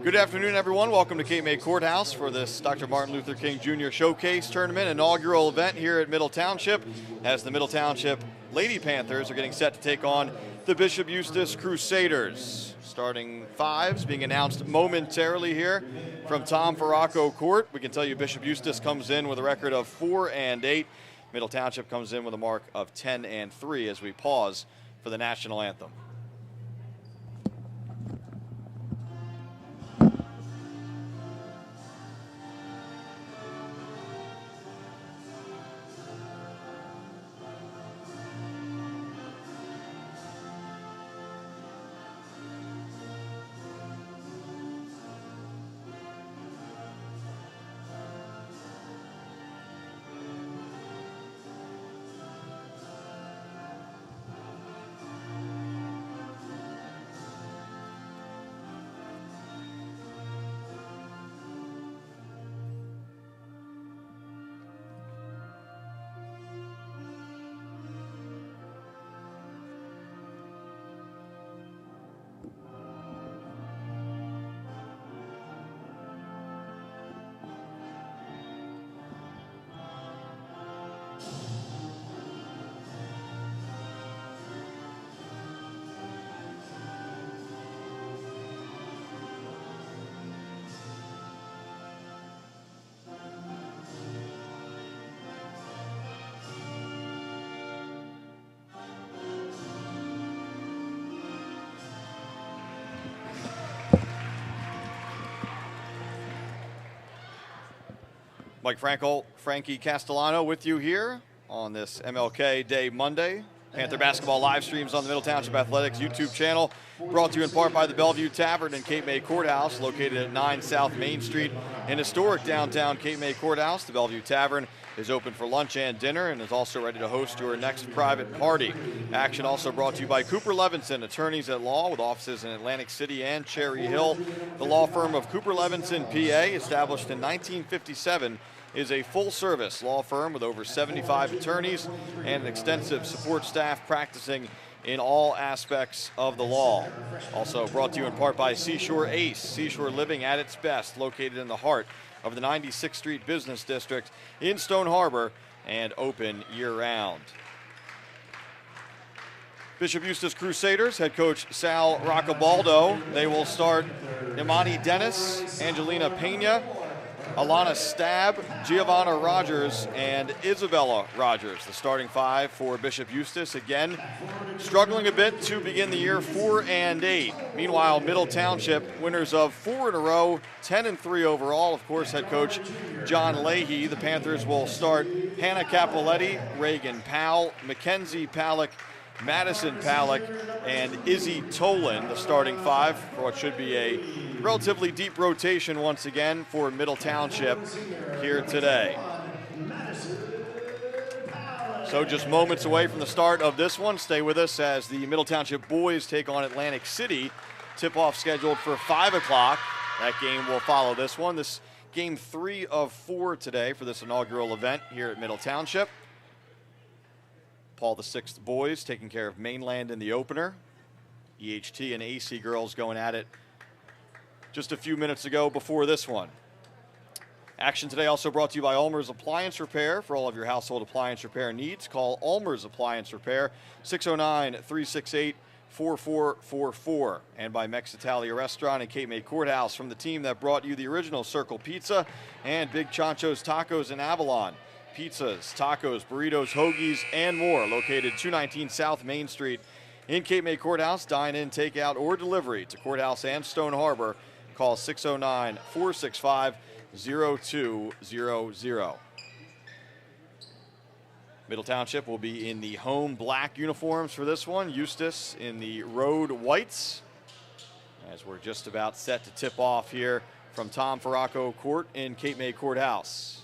Good afternoon, everyone. Welcome to Cape May Courthouse for this Dr. Martin Luther King Jr. Showcase Tournament inaugural event here at Middle Township, as the Middle Township Lady Panthers are getting set to take on the Bishop Eustace Crusaders. Starting fives being announced momentarily here from Tom Farraco Court. We can tell you Bishop Eustace comes in with a record of 4-8. Middle Township comes in with a mark of 10-3 as we pause for the national anthem. Mike Frankie Castellano with you here on this MLK Day Monday. Panther basketball live streams on the Middle Township Athletics YouTube channel, brought to you in part by the Bellevue Tavern in Cape May Courthouse, located at 9 South Main Street in historic downtown Cape May Courthouse. The Bellevue Tavern is open for lunch and dinner and is also ready to host your next private party. Action also brought to you by Cooper Levenson, attorneys at law with offices in Atlantic City and Cherry Hill. The law firm of Cooper Levenson, PA, established in 1957, is a full-service law firm with over 75 attorneys and an extensive support staff practicing in all aspects of the law. Also brought to you in part by Seashore Ace, Seashore living at its best, located in the heart of the 96th Street Business District in Stone Harbor and open year-round. Bishop Eustace Crusaders, head coach Sal Roccabaldo. They will start Imani Dennis, Angelina Pena, Alana Stab, Giovanna Rogers, and Isabella Rogers, the starting five for Bishop Eustace. Again, struggling a bit to begin the year, 4-8. Meanwhile, Middle Township, winners of 4 in a row, 10-3 overall. Of course, head coach John Leahy. The Panthers will start Hannah Capoletti, Reagan Powell, Mackenzie Palak, Madison Palak, and Izzy Tolan, the starting five for what should be a relatively deep rotation once again for Middle Township here today. So just moments away from the start of this one. Stay with us as the Middle Township boys take on Atlantic City. Tip-off scheduled for 5 o'clock. That game will follow this one. This game 3 of 4 today for this inaugural event here at Middle Township. Paul VI boys taking care of Mainland in the opener. EHT and AC girls going at it just a few minutes ago before this one. Action today also brought to you by ULMER'S Appliance Repair. For all of your household appliance repair needs, call ULMER'S Appliance Repair, 609-368-4444. And by MEXITALIA Restaurant in Cape May Courthouse, from the team that brought you the original Circle Pizza and Big Chancho's Tacos in Avalon. Pizzas, tacos, burritos, hoagies, and more, located 219 South Main Street in Cape May Courthouse. Dine in, take out, or delivery to Courthouse and Stone Harbor. Call 609-465-0200. Middle Township will be in the home black uniforms for this one. Eustace in the road whites, as we're just about set to tip off here from Tom Farraco Court in Cape May Courthouse.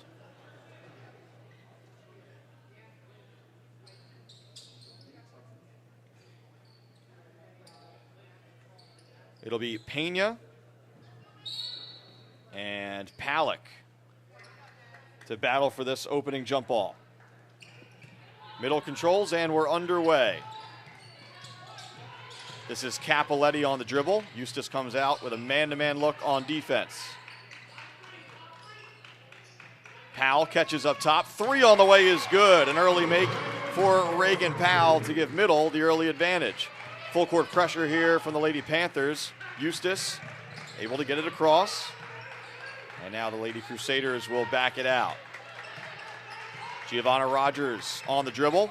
It'll be Pena and Palak to battle for this opening jump ball. Middle controls, and we're underway. This is Cappelletti on the dribble. Eustace comes out with a man-to-man look on defense. Powell catches up top. 3 on the way is good. An early make for Reagan Powell to give Middle the early advantage. Full court pressure here from the Lady Panthers. Eustace able to get it across. And now the Lady Crusaders will back it out. Giovanna Rogers on the dribble.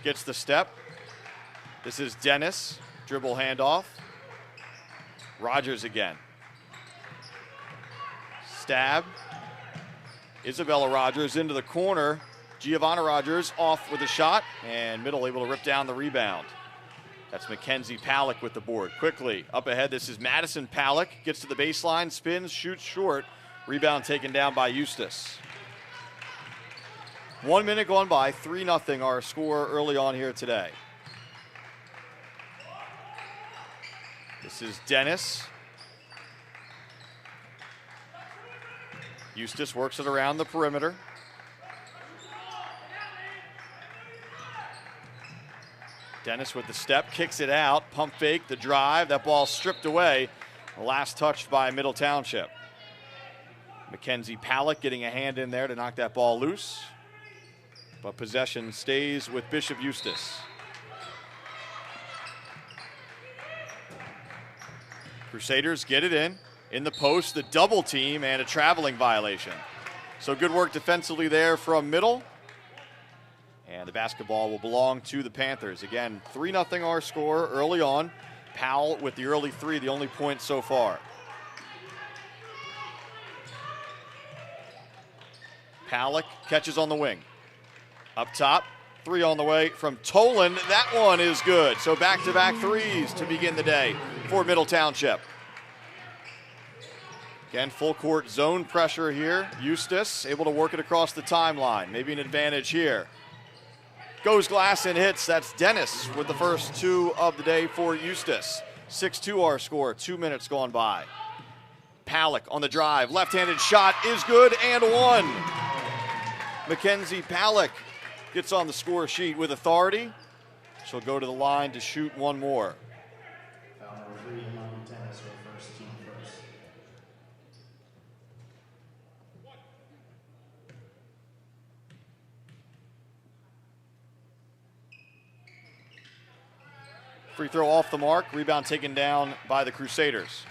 Gets the step. This is Dennis. Dribble handoff. Rogers again. Stab. Isabella Rogers into the corner. Giovanna Rogers off with a shot, and Middle able to rip down the rebound. That's Mackenzie Palak with the board. Quickly up ahead, this is Madison Palak. Gets to the baseline, spins, shoots short. Rebound taken down by Eustace. 1 minute gone by, 3-0 our score early on here today. This is Dennis. Eustace works it around the perimeter. Dennis with the step, kicks it out, pump fake, the drive, that ball stripped away. The last touch by Middle Township. Mackenzie Palak getting a hand in there to knock that ball loose. But possession stays with Bishop Eustace. Crusaders get it in the post, the double team, and a traveling violation. So good work defensively there from Middle. And the basketball will belong to the Panthers. Again, 3-0 our score early on. Powell with the early 3, the only point so far. Palak catches on the wing. Up top, 3 on the way from Toland. That one is good. So back-to-back threes to begin the day for Middle Township. Again, full court zone pressure here. Eustace able to work it across the timeline. Maybe an advantage here. Goes glass and hits. That's Dennis with the first 2 of the day for Eustace. 6-2 our score, 2 minutes gone by. Palak on the drive. Left-handed shot is good and 1. Mackenzie Palak gets on the score sheet with authority. She'll go to the line to shoot 1 more. Foul number 3, Dennis for first, team first. Free throw off the mark. Rebound taken down by the Crusaders.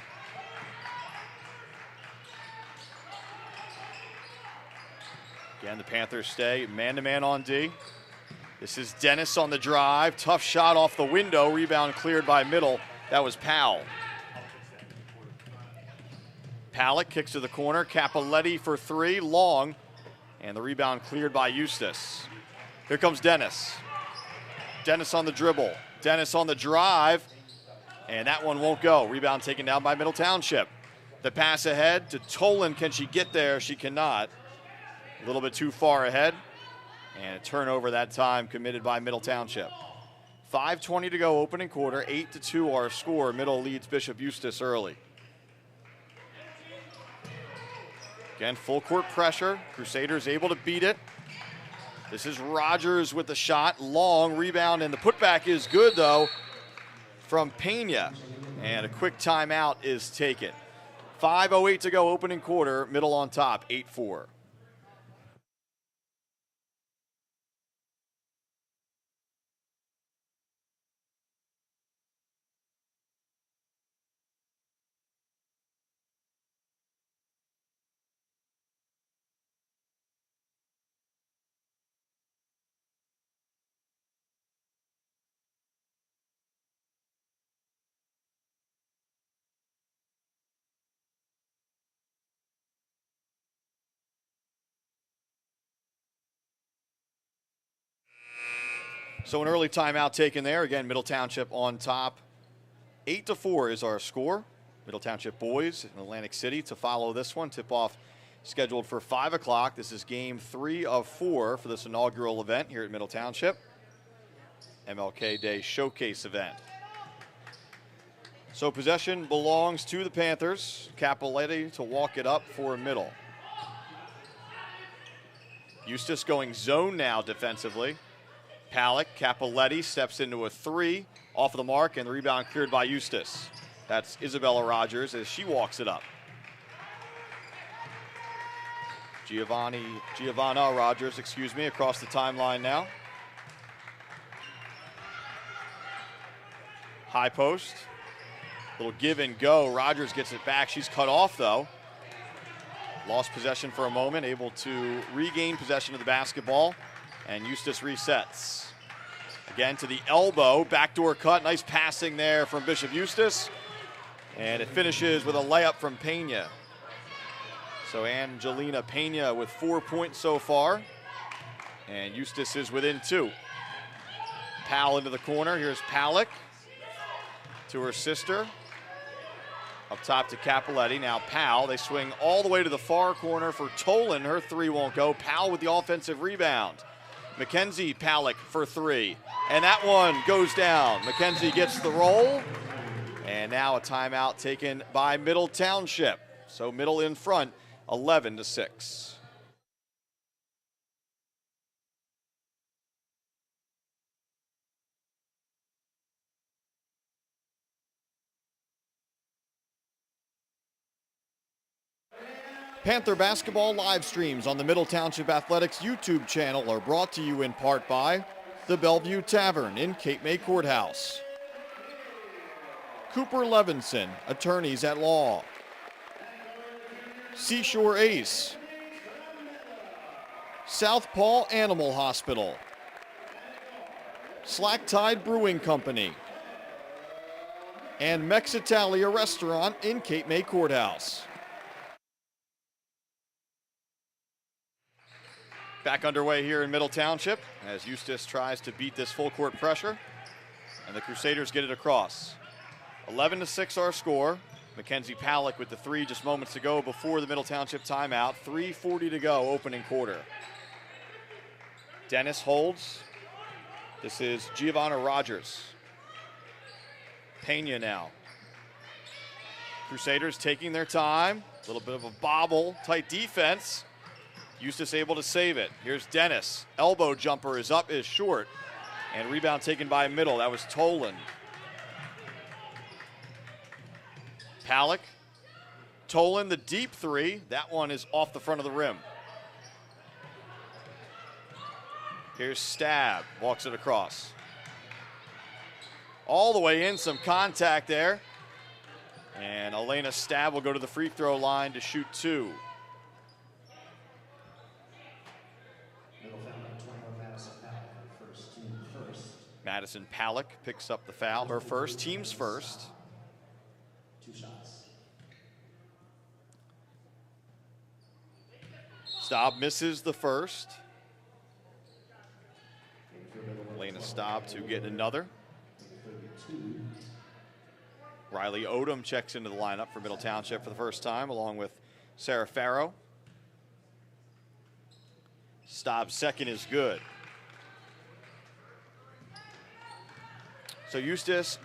Again, the Panthers stay man-to-man on D. This is Dennis on the drive. Tough shot off the window. Rebound cleared by Middle. That was Powell. Palak kicks to the corner. Cappelletti for 3, long. And the rebound cleared by Eustace. Here comes Dennis. Dennis on the dribble. Dennis on the drive. And that one won't go. Rebound taken down by Middle Township. The pass ahead to Toland. Can she get there? She cannot. A little bit too far ahead. And a turnover that time committed by Middle Township. 5:20 to go, opening quarter. 8-2 our score. Middle leads Bishop Eustace early. Again, full court pressure. Crusaders able to beat it. This is Rogers with the shot. Long rebound, and the putback is good, though, from Pena. And a quick timeout is taken. 5:08 to go, opening quarter. Middle on top, 8-4. So an early timeout taken there. Again, Middle Township on top. 8-4 is our score. Middle Township boys in Atlantic City to follow this one. Tip-off scheduled for 5 o'clock. This is game 3 of 4 for this inaugural event here at Middle Township. MLK Day Showcase event. So possession belongs to the Panthers. Cappelletti to walk it up for Middle. Eustace going zone now defensively. Cappelletti steps into a 3 off of the mark, and the rebound cleared by EUSTACE. That's Isabella Rogers as she walks it up. Giovanna Rogers, excuse me, across the timeline now. High post, little give and go. Rogers gets it back. She's cut off though. Lost possession for a moment, able to regain possession of the basketball, and EUSTACE resets. Again to the elbow, backdoor cut, nice passing there from Bishop EUSTACE, and it finishes with a layup from Pena. So Angelina Pena with 4 points so far, and EUSTACE is within 2. Powell into the corner, here's Palick to her sister. Up top to Cappelletti, now Powell. They swing all the way to the far corner for Tolan. Her 3 won't go. Powell with the offensive rebound. Mackenzie Palick for 3. And that one goes down. Mackenzie gets the roll. And now a timeout taken by Middle Township. So Middle in front, 11-6. Panther basketball live streams on the Middle Township Athletics YouTube channel are brought to you in part by the Bellevue Tavern in Cape May Courthouse, Cooper Levenson, attorneys at law, Seashore Ace, Southpaw Animal Hospital, Slack Tide Brewing Company, and MEXITALIA Restaurant in Cape May Courthouse. Back underway here in Middle Township as EUSTACE tries to beat this full court pressure, and the Crusaders get it across. 11-6 our score. Mackenzie Palick with the 3 just moments ago before the Middle Township timeout. 3:40 to go, opening quarter. Dennis holds. This is Giovanna Rogers. Pena now. Crusaders taking their time. A little bit of a bobble, tight defense. EUSTACE able to save it. Here's Dennis. Elbow jumper is up, is short. And rebound taken by Middle. That was Tolan. Palick. Tolan, the deep 3. That one is off the front of the rim. Here's Stab. Walks it across. All the way in, some contact there. And Elena Stab will go to the free throw line to shoot 2. Madison Palick picks up the foul, her first, team's first. 2 shots. Staub misses the first. Elena Staub to get another. Riley Odom checks into the lineup for Middle Township for the first time, along with Sarah Farrow. Staub's second is good. So EUSTACE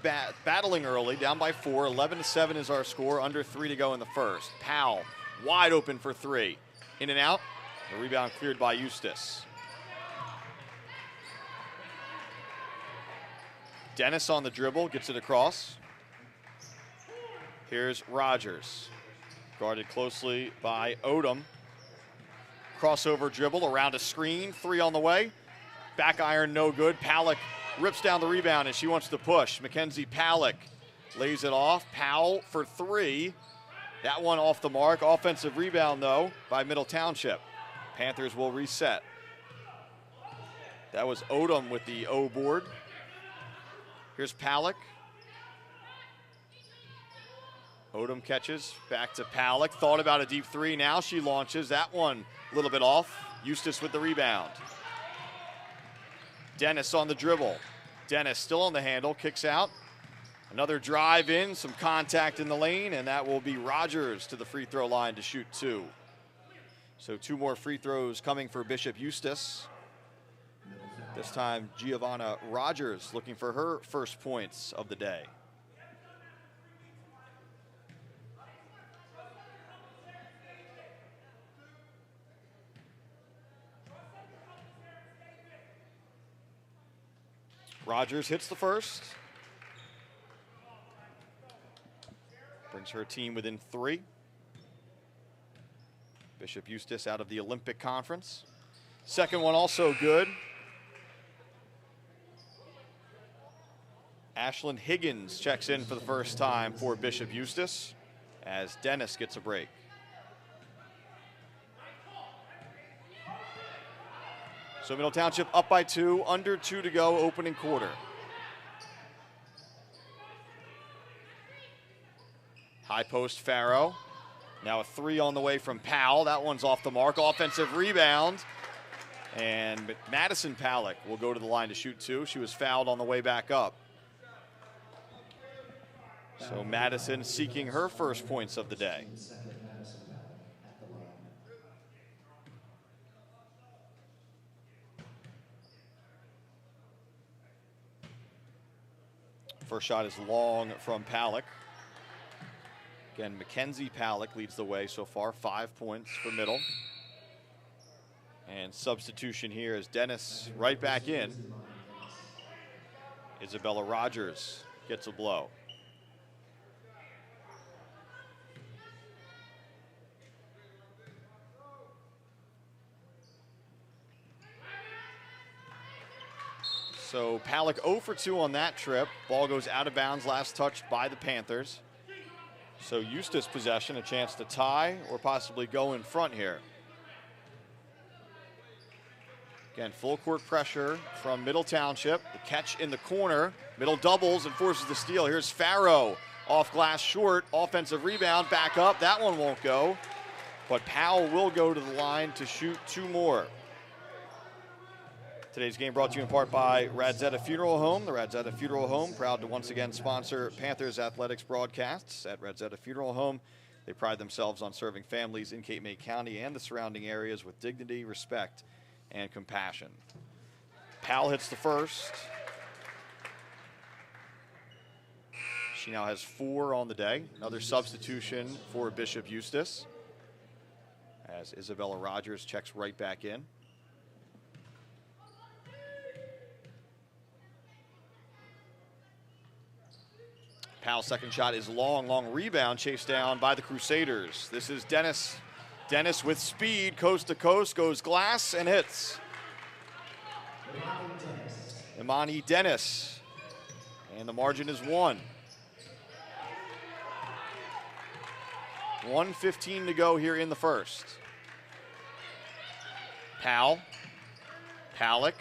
battling early, down by 4. 11-7 is our score, under 3 to go in the first. Powell wide open for 3. In and out. The rebound cleared by EUSTACE. Dennis on the dribble, gets it across. Here's Rogers, guarded closely by Odom. Crossover dribble around a screen, 3 on the way. Back iron, no good. Palick rips down the rebound and she wants to push. Mackenzie Palick lays it off. Powell for 3. That one off the mark. Offensive rebound, though, by Middle Township. Panthers will reset. That was Odom with the O board. Here's Palick. Odom catches, back to Palick. Thought about a deep 3. Now she launches. That one a little bit off. EUSTACE with the rebound. Dennis on the dribble. Dennis still on the handle, kicks out. Another drive in, some contact in the lane, and that will be Rogers to the free throw line to shoot 2. So 2 more free throws coming for Bishop EUSTACE. This time, Giovanna Rogers looking for her first points of the day. Rogers hits the first. Brings her team within 3. Bishop Eustace out of the Olympic Conference. Second one also good. Ashlyn Higgins checks in for the first time for Bishop Eustace as Dennis gets a break. So Middle Township up by 2, under 2 to go, opening quarter. High post Farrow. Now a 3 on the way from Powell. That one's off the mark. Offensive rebound. And Madison Palak will go to the line to shoot 2. She was fouled on the way back up. So Madison seeking her first points of the day. First shot is long from Palak. Again, Mackenzie Palak leads the way so far, 5 points for Middle. And substitution here is Dennis right back in. Isabella Rogers gets a blow. So Palak 0 for 2 on that trip. Ball goes out of bounds, last touched by the Panthers. So Eustace possession, a chance to tie or possibly go in front here. Again, full court pressure from Middle Township. The catch in the corner. Middle doubles and forces the steal. Here's Farrow off glass short. Offensive rebound, back up. That one won't go. But Powell will go to the line to shoot 2 more. Today's game brought to you in part by RADZIETA Funeral Home. The RADZIETA Funeral Home, proud to once again sponsor Panthers athletics broadcasts at RADZIETA Funeral Home. They pride themselves on serving families in Cape May County and the surrounding areas with dignity, respect, and compassion. Powell hits the first. She now has 4 on the day. Another substitution for Bishop Eustace as Isabella Rogers checks right back in. Powell's second shot is long, long rebound, chased down by the Crusaders. This is Dennis. Dennis with speed, coast to coast, goes glass and hits. Imani Dennis. And the margin is 1. 1:15 to go here in the first. Powell. Palak.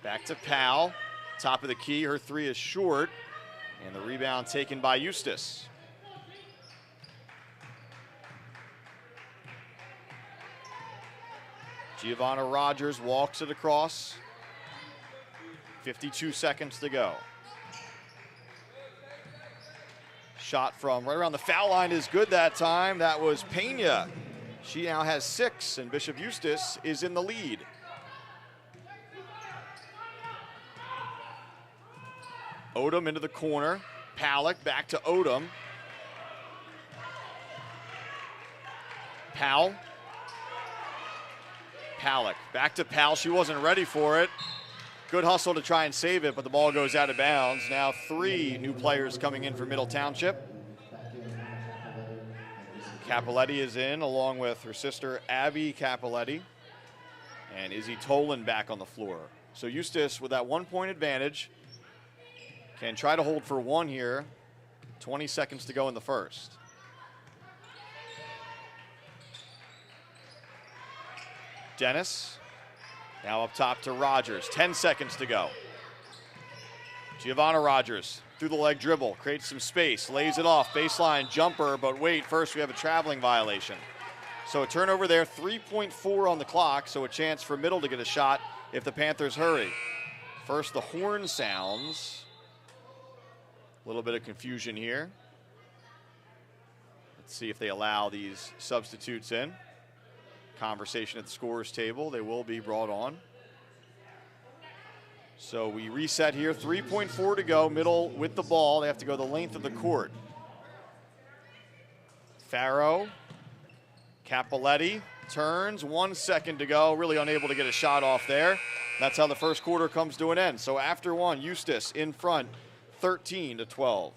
Back to Powell. Top of the key, her 3 is short. And the rebound taken by Eustace. Giovanna Rogers walks it across. 52 seconds to go. Shot from right around the foul line is good that time. That was Pena. She now has 6, and Bishop Eustace is in the lead. Odom into the corner. Palak back to Odom. Powell. Palak back to Powell. She wasn't ready for it. Good hustle to try and save it, but the ball goes out of bounds. Now 3 new players coming in for Middle Township. Capoletti is in along with her sister Abby Capoletti. And Izzy Tolan back on the floor. So Eustace with that 1-point advantage can try to hold for 1 here. 20 seconds to go in the first. Dennis now up top to Rogers. 10 seconds to go. Giovanna Rogers through the leg dribble, creates some space, lays it off, baseline jumper, but wait, first we have a traveling violation. So a turnover there, 3.4 on the clock, so a chance for Middle to get a shot if the Panthers hurry. First the horn sounds. A little bit of confusion here. Let's see if they allow these substitutes in. Conversation at the scorer's table. They will be brought on. So we reset here. 3.4 to go. Middle with the ball. They have to go the length of the court. Farrow. Capoletti turns. 1 second to go. Really unable to get a shot off there. That's how the first quarter comes to an end. So after one, EUSTACE in front, 13-12.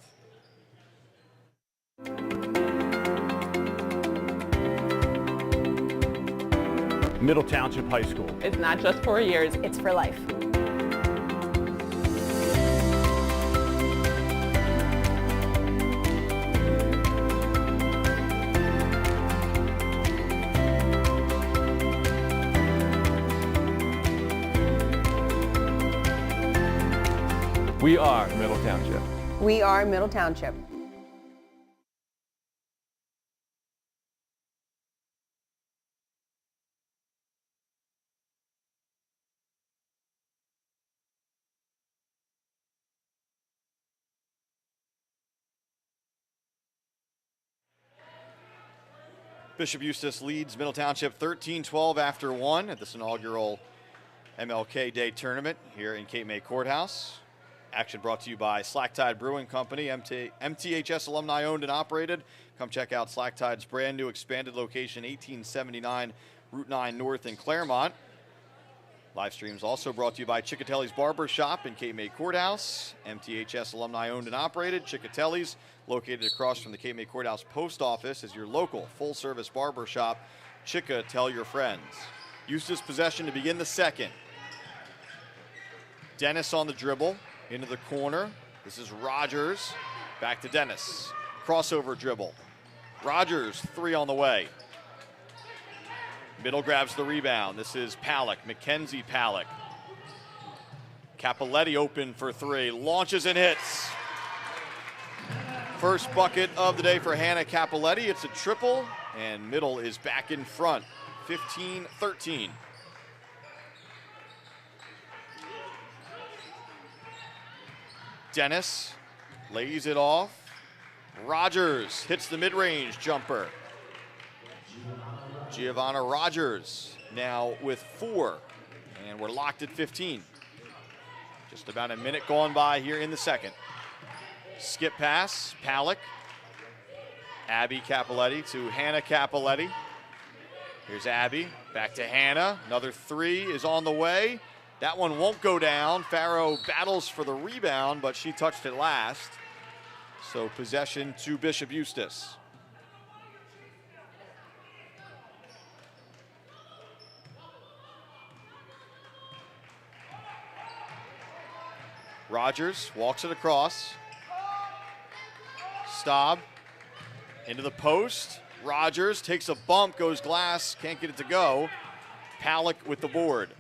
Middle Township High School. It's not just 4 years. It's for life. We are Middle Township. We are Middle Township. Bishop EUSTACE leads Middle Township 13-12 after one at this inaugural MLK Day tournament here in Cape May Courthouse. Action brought to you by Slack Tide Brewing Company, MTHS alumni owned and operated. Come check out Slack Tide's brand new expanded location, 1879 Route 9 North in Claremont. Live streams also brought to you by CICCOTELLI'S Barber Shop in Cape May Courthouse. MTHS alumni owned and operated. CICCOTELLI'S, located across from the Cape May Courthouse Post Office, is your local full-service barber shop. Chicka, tell your friends. EUSTACE possession to begin the second. Dennis on the dribble, into the corner. This is Rogers, back to Dennis. Crossover dribble. Rogers, three on the way. Middle grabs the rebound. This is Palak, Mackenzie Palak. Cappelletti open for three, launches and hits. First bucket of the day for Hannah Cappelletti. It's a triple, and Middle is back in front, 15-13. Dennis lays it off. Rogers hits the mid-range jumper. Giovanna Rogers now with 4, and we're locked at 15. Just about a minute gone by here in the second. Skip pass, Palak. Abby Cappelletti to Hannah Cappelletti. Here's Abby, back to Hannah. Another three is on the way. That one won't go down. Farrow battles for the rebound, but she touched it last. So possession to Bishop EUSTACE. Rogers walks it across. Staub into the post. Rogers takes a bump, goes glass, can't get it to go. Palak with the board.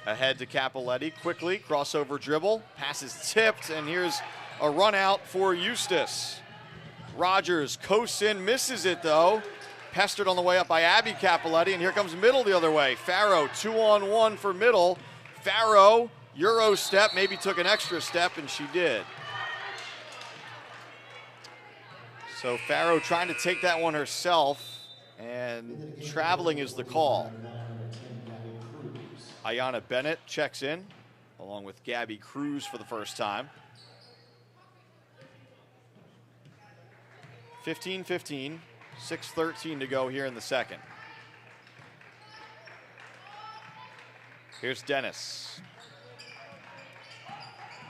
Ahead to Cappelletti, quickly, crossover dribble, pass is tipped, and here's a run out for EUSTACE. Rogers coasts in, misses it though. Pestered on the way up by Abby Cappelletti, and here comes Middle the other way. Farrow, 2-on-1 for Middle. Farrow, Euro step, maybe took an extra step, and she did. So Farrow trying to take that one herself, and traveling is the call. Ayana Bennett checks in, along with Gabby Cruz for the first time. 15-15, 6:13 to go here in the second. Here's Dennis.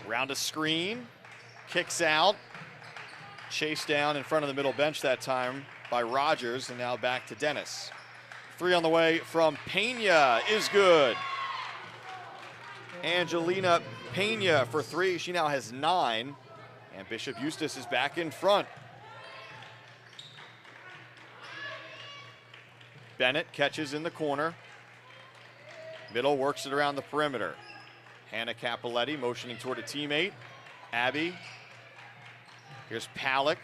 Around a screen, kicks out, chased down in front of the middle bench that time by Rogers, and now back to Dennis. Three on the way from Pena is good. Angelina Pena for three. She now has 9, and Bishop EUSTACE is back in front. Bennett catches in the corner. Middle works it around the perimeter. Hannah Cappelletti motioning toward a teammate. Abby. Here's Palak.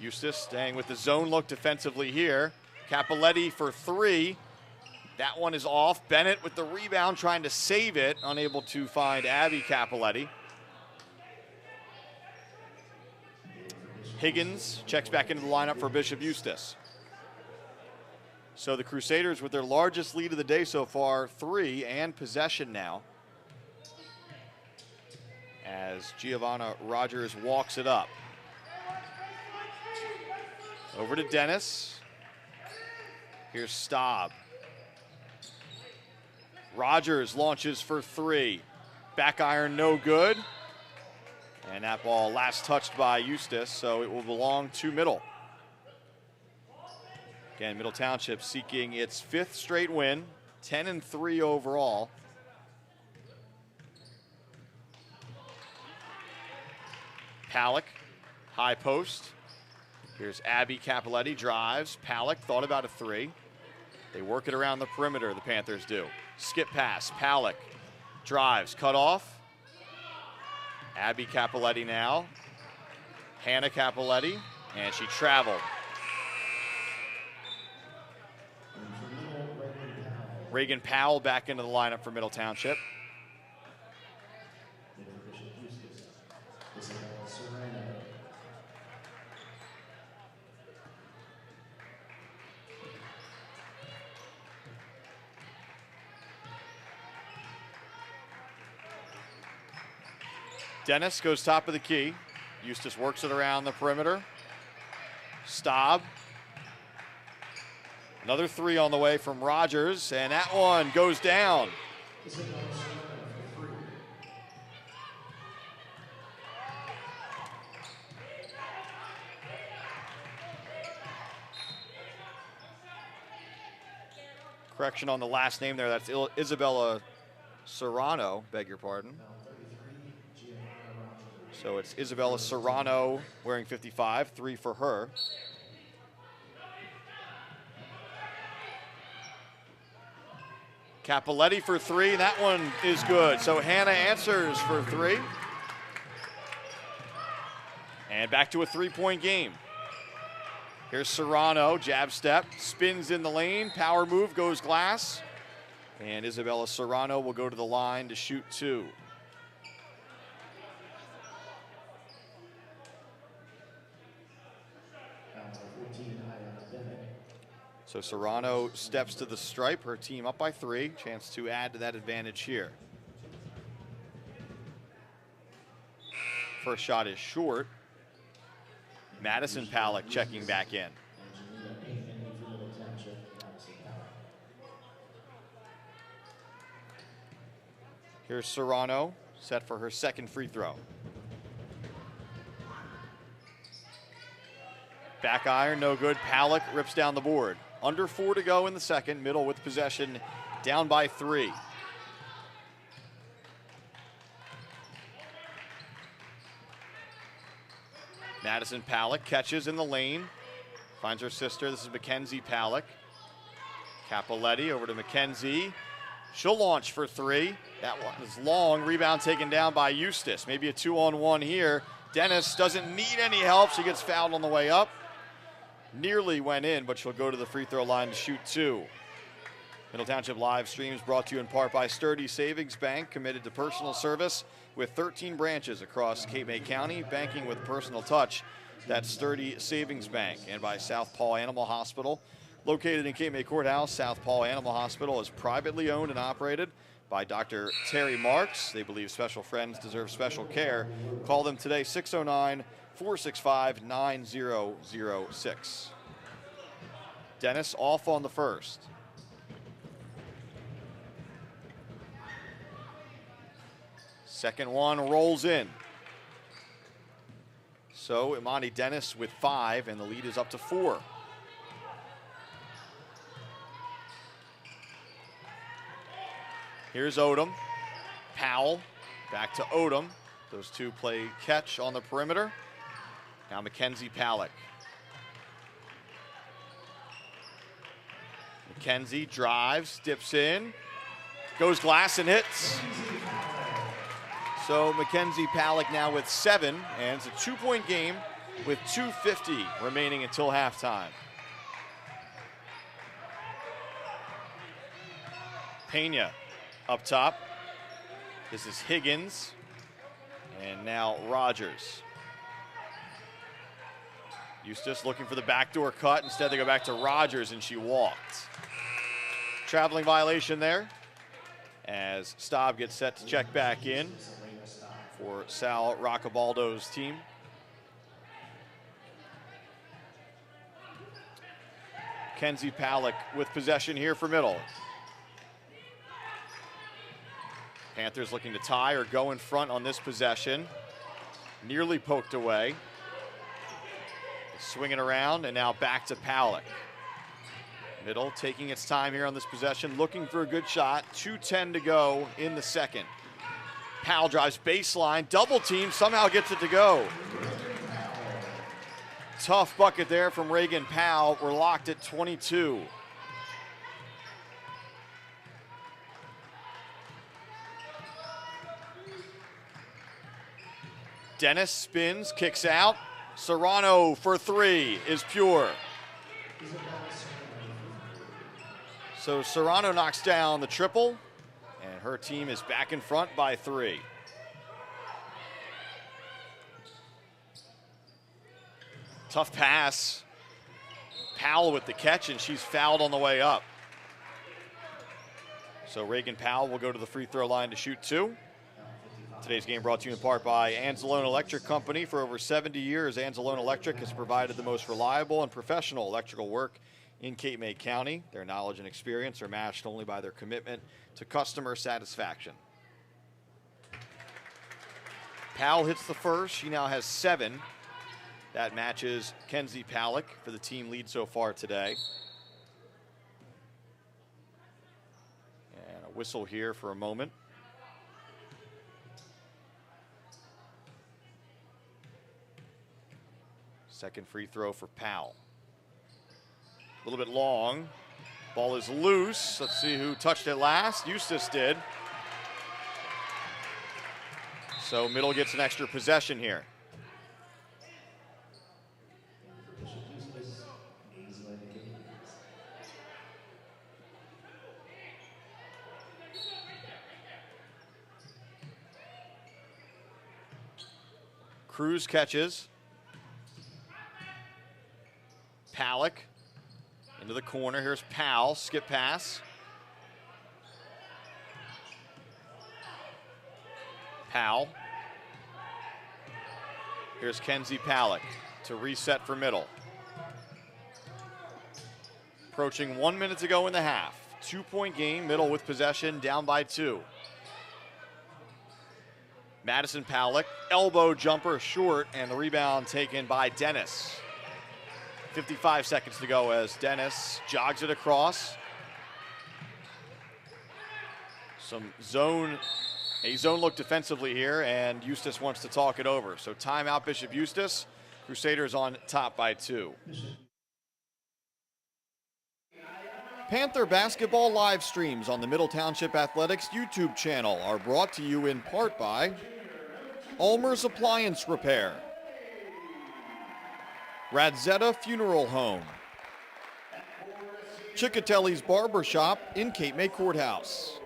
EUSTACE staying with the zone look defensively here. Cappelletti for 3. That one is off. Bennett with the rebound, trying to save it, unable to find Abby Cappelletti. Higgins checks back into the lineup for Bishop EUSTACE. So the Crusaders with their largest lead of the day so far, 3, and possession now. As Giovanna Rogers walks it up. Over to Dennis. Here's Staub. Rogers launches for three. Back iron, no good. And that ball last touched by EUSTACE, so it will belong to Middle. Again, Middle Township seeking its 5th straight win, 10-3 overall. Palak, high post. Here's Abby Capoletti, drives. Palak thought about a 3. They work it around the perimeter, the Panthers do. Skip pass, Palak drives, cut off. Abby Capoletti now. Hannah Capoletti, and she traveled. Reagan Powell back into the lineup for Middle Township. Dennis goes top of the key. EUSTACE works it around the perimeter. Staub. Another 3 on the way from Rogers, and that one goes down. Correction on the last name there, that's Isabella Serrano, beg your pardon. So it's Isabella Serrano wearing 55, 3 for her. Capoletti for 3, and that one is good. So Hannah answers for 3. And back to a 3-point game. Here's Serrano, jab step, spins in the lane, power move, goes glass. And Isabella Serrano will go to the line to shoot 2. So Serrano steps to the stripe, her team up by 3. Chance to add to that advantage here. First shot is short. Madison Palak checking back in. Here's Serrano, set for her 2nd free throw. Back iron, no good. Palak rips down the board. Under 4 to go in the second. Middle with possession, down by 3. Madison Palak catches in the lane. Finds her sister. This is Mackenzie Palak. Capoletti over to Mackenzie. She'll launch for 3. That one is long. Rebound taken down by EUSTACE. Maybe a 2-on-1 here. Dennis doesn't need any help. She gets fouled on the way up. Nearly went in, but she'll go to the free throw line to shoot 2. Middle Township live streams brought to you in part by Sturdy Savings Bank, committed to personal service with 13 branches across Cape May County, banking with personal touch. That's Sturdy Savings Bank. And by South Paul Animal Hospital, located in Cape May Courthouse. South Paul Animal Hospital is privately owned and operated by Dr. Terry Marks. They believe special friends deserve special care. Call them today, 609-465-9006. Dennis off on the first. Second one rolls in. So Imani Dennis with 5, and the lead is up to 4. Here's Odom. Powell back to Odom. Those two play catch on the perimeter. Now Mackenzie Palak. Mackenzie drives, dips in, goes glass and hits. So Mackenzie Palak now with 7, and it's a 2-point game with 2:50 remaining until halftime. Pena up top. This is Higgins, and now Rogers. EUSTACE looking for the backdoor cut. Instead, they go back to Rogers, and she walked. Traveling violation there, as Staub gets set to check back in for Sal Roccabaldo's team. Kenzie Palak with possession here for Middle. Panthers looking to tie or go in front on this possession. Nearly poked away. Swinging around, and now back to Pawlik. Middle taking its time here on this possession, looking for a good shot. 2:10 to go in the second. Powell drives baseline, double team, somehow gets it to go. Tough bucket there from Reagan Powell. We're locked at 22. Dennis spins, kicks out. Serrano for three is pure. So Serrano knocks down the triple, and her team is back in front by 3. Tough pass. Powell with the catch, and she's fouled on the way up. So Reagan Powell will go to the free throw line to shoot 2. Today's game brought to you in part by ANZELONE Electric Company. For over 70 years, ANZELONE Electric has provided the most reliable and professional electrical work in Cape May County. Their knowledge and experience are matched only by their commitment to customer satisfaction. Powell hits the first. She now has 7. That matches Kenzie Pawlik for the team lead so far today. And a whistle here for a moment. Second free throw for Powell. A little bit long. Ball is loose. Let's see who touched it last. EUSTACE did. So Middle gets an extra possession here. Cruz catches. Pawlik into the corner. Here's Powell, skip pass. Powell. Here's Kenzie Pawlik to reset for Middle. Approaching 1 minute to go in the half. 2-point game, Middle with possession, down by 2. Madison Pawlik, elbow jumper short, and the rebound taken by Dennis. 55 seconds to go as Dennis jogs it across. A zone look defensively here, and EUSTACE wants to talk it over. So timeout, Bishop EUSTACE. Crusaders on top by 2. Panther basketball live streams on the Middle Township Athletics YouTube channel are brought to you in part by ULMER'S Appliance Repair, RADZIETA Funeral Home, CICCOTELLI'S Barber Shop in Cape May Courthouse,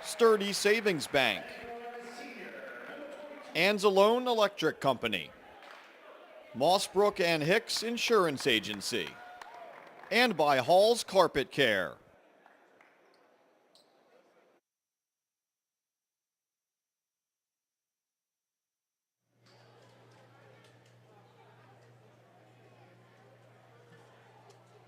Sturdy Savings Bank, ANZELONE Electric Company, MOSSBROOKS and HICKS Insurance Agency, and by Hall's Carpet Care.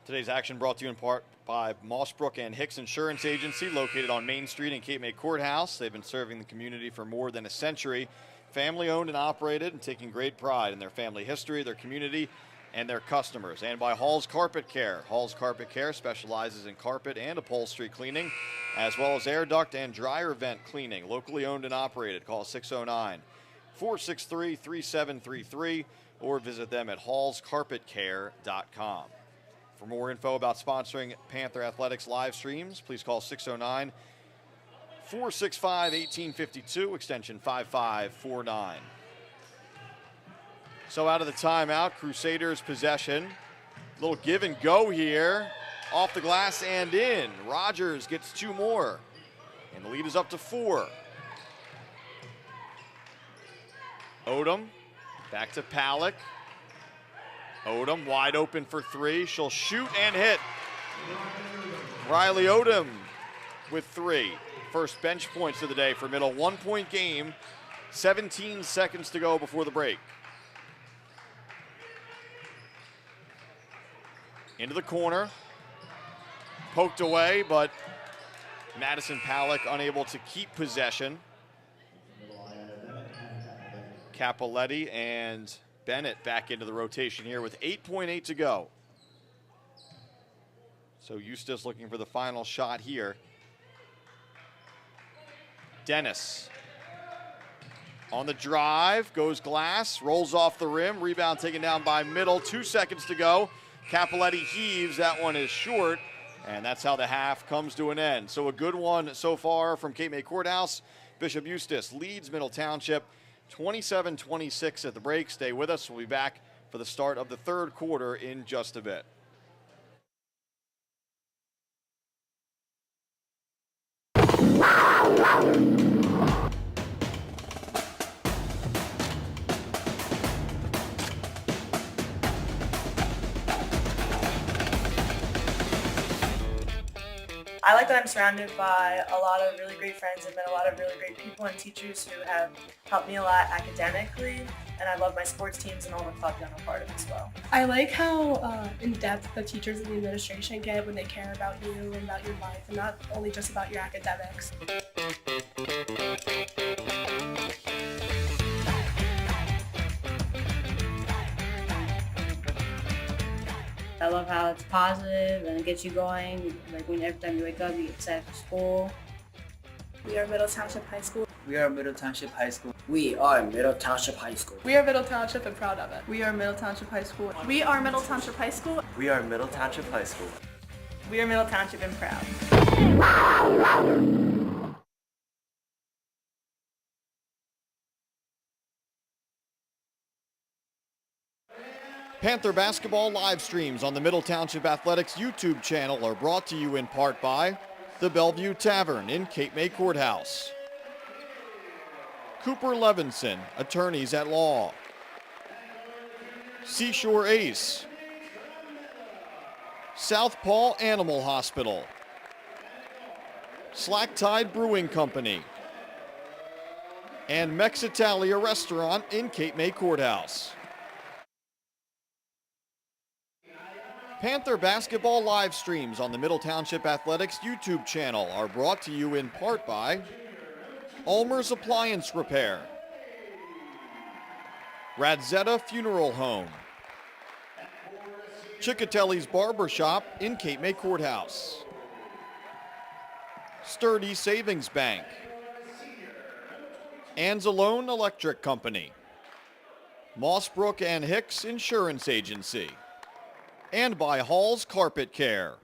Today's action brought to you in part by MOSSBROOKS and HICKS Insurance Agency, located on Main Street in Cape May Courthouse. They've been serving the community for more than a century. Family owned and operated, and taking great pride in their family history, their community, and their customers. And by Hall's Carpet Care. Hall's Carpet Care specializes in carpet and upholstery cleaning, as well as air duct and dryer vent cleaning. Locally owned and operated. Call 609-463-3733 or visit them at hallscarpetcare.com. For more info about sponsoring Panther Athletics live streams, please call 609-465-1852, extension 5549. So out of the timeout, Crusaders possession. Little give and go here. Off the glass and in. Rogers gets 2 more. And the lead is up to 4. Odom back to Pawlik. Odom wide open for 3. She'll shoot and hit. Riley Odom with 3. First bench points of the day for Middle. 1-point game. 17 seconds to go before the break. Into the corner. Poked away, but Madison Palak unable to keep possession. Capoletti and Bennett back into the rotation here with 8.8 to go. So EUSTACE looking for the final shot here. Dennis on the drive, goes glass, rolls off the rim, rebound taken down by Middle, 2 seconds to go. Capoletti heaves, that one is short, and that's how the half comes to an end. So a good one so far from Cape May Courthouse. Bishop EUSTACE leads Middle Township 27-26 at the break. Stay with us, we'll be back for the start of the third quarter in just a bit. I like that I'm surrounded by a lot of really great friends and met a lot of really great people and teachers who have helped me a lot academically, and I love my sports teams and all the clubs I'm a part of as well. I like how in-depth the teachers and the administration get when they care about you and about your life and not only just about your academics. I love how it's positive and it gets you going. Like every time you wake up, you get excited for school. We are Middle Township High School. We are Middle Township High School. We are Middle Township High School. We are Middle Township and proud of it. We are Middle Township High School. We are Middle Township High School. We are Middle Township High School. We are Middle Township and proud. Panther basketball live streams on the Middle Township Athletics YouTube channel are brought to you in part by the Bellevue Tavern in Cape May Courthouse, Cooper Levenson, attorneys at law, Seashore Ace, Southpaw Animal Hospital, Slack Tide Brewing Company, and MEXITALIA Restaurant in Cape May Courthouse. Panther basketball live streams on the Middle Township Athletics YouTube channel are brought to you in part by ULMER'S Appliance Repair, RADZIETA Funeral Home, CICCOTELLI'S Barber Shop in Cape May Courthouse, Sturdy Savings Bank, ANZELONE Electric Company, MOSSBROOKS and HICKS Insurance Agency, and by Hall's Carpet Care.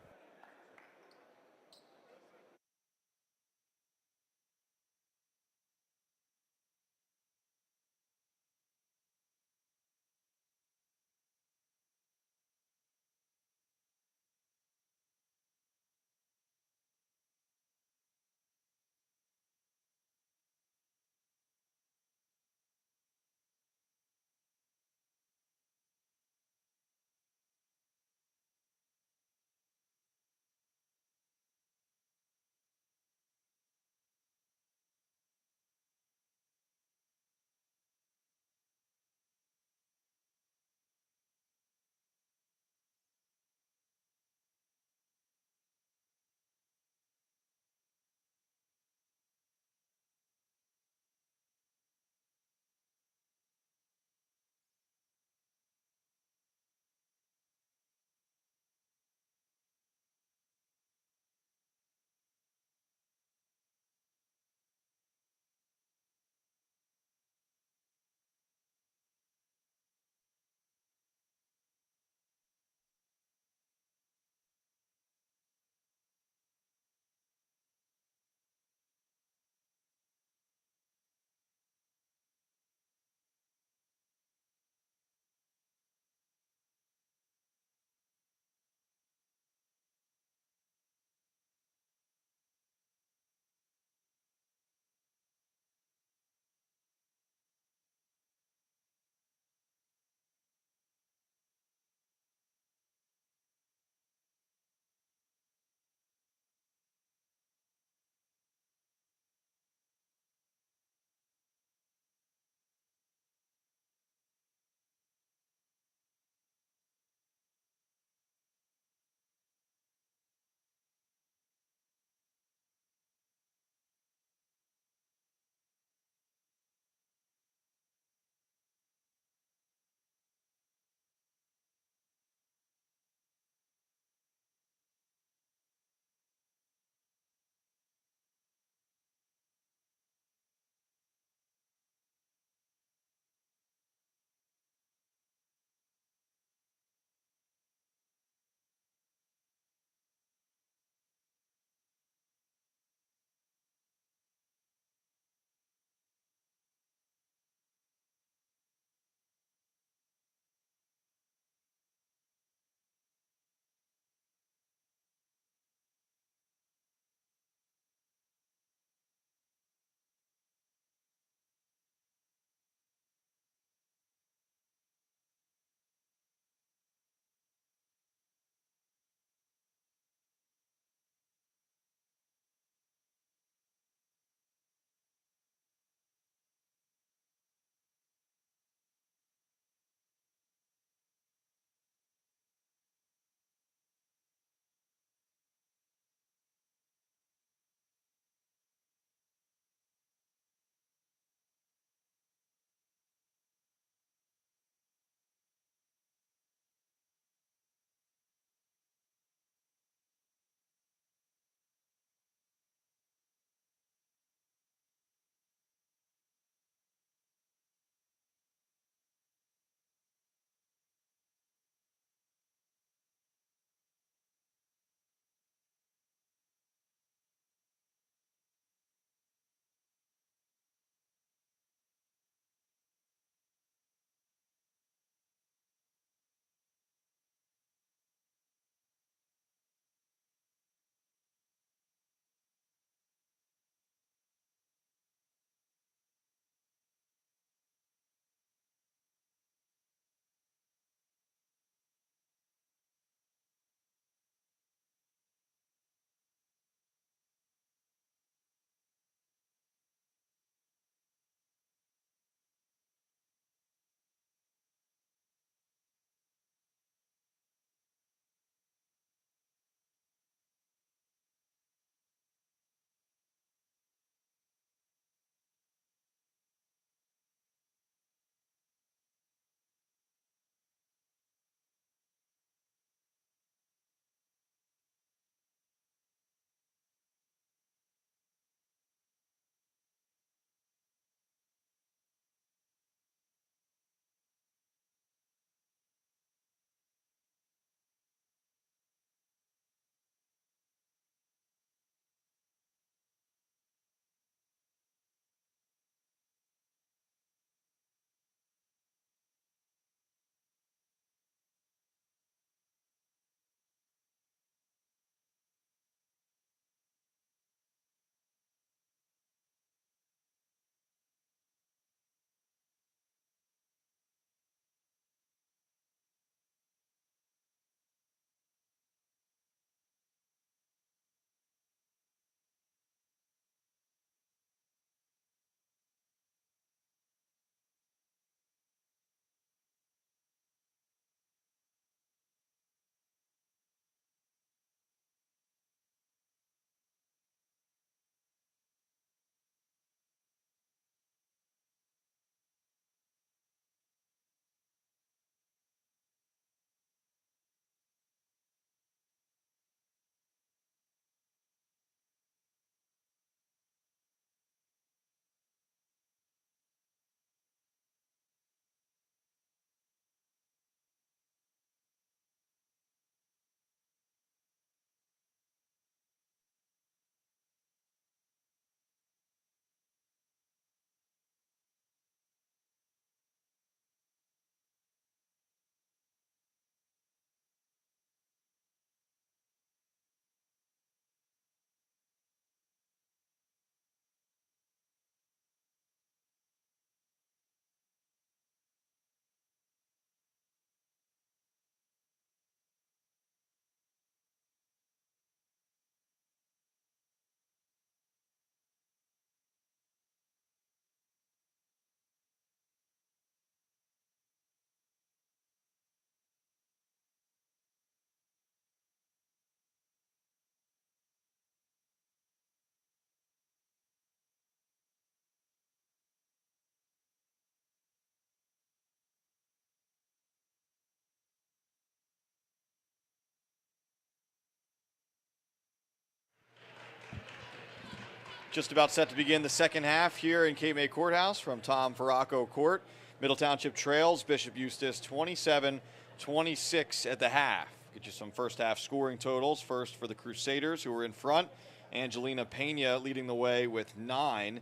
Just about set to begin the second half here in Cape May Courthouse from Tom Farraco Court. Middle Township trails Bishop Eustace 27-26 at the half. Get you some first half scoring totals. First for the Crusaders, who were in front. Angelina Pena leading the way with 9.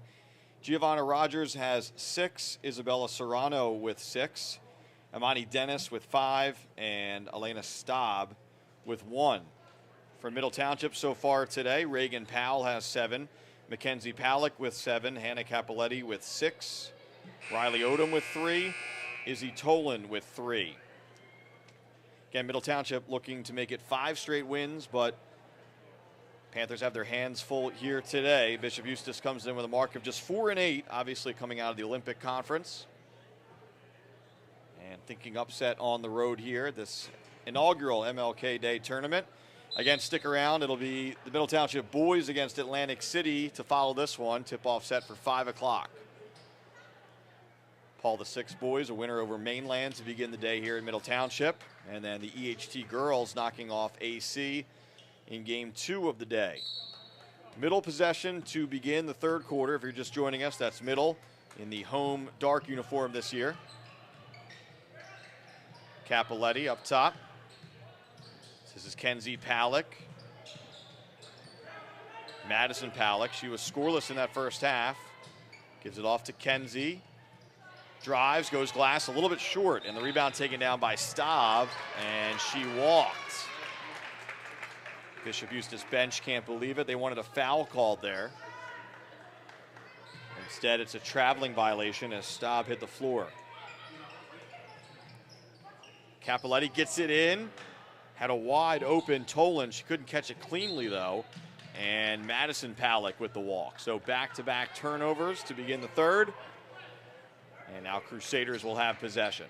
Giovanna Rogers has 6. Isabella Serrano with 6. Amani Dennis with 5. And Elena Staub with 1. For Middle Township so far today, Reagan Powell has 7. Mackenzie Palick with 7. Hannah Capoletti with 6. Riley Odom with 3. Izzy Tolan with 3. Again, Middle Township looking to make it 5 straight wins, but Panthers have their hands full here today. Bishop Eustace comes in with a mark of just 4-8, obviously coming out of the Olympic Conference. And thinking upset on the road here, this inaugural MLK Day tournament. Again, stick around. It'll be the Middle Township boys against Atlantic City to follow this one. Tip-off set for 5 o'clock. Paul VI boys, a winner over Mainland to begin the day here in Middle Township. And then the EHT girls knocking off AC in game 2 of the day. Middle possession to begin the third quarter. If you're just joining us, that's Middle in the home dark uniform this year. Capoletti up top. This is Kenzie Palick. Madison Palick. She was scoreless in that first half. Gives it off to Kenzie. Drives, goes glass a little bit short, and the rebound taken down by Staub, and she walked. Bishop Eustace bench can't believe it. They wanted a foul called there. Instead, it's a traveling violation as Staub hit the floor. Capoletti gets it in. Had a wide open Tolan. She couldn't catch it cleanly though. And Madison Palick with the walk. So back-to-back turnovers to begin the third. And now Crusaders will have possession.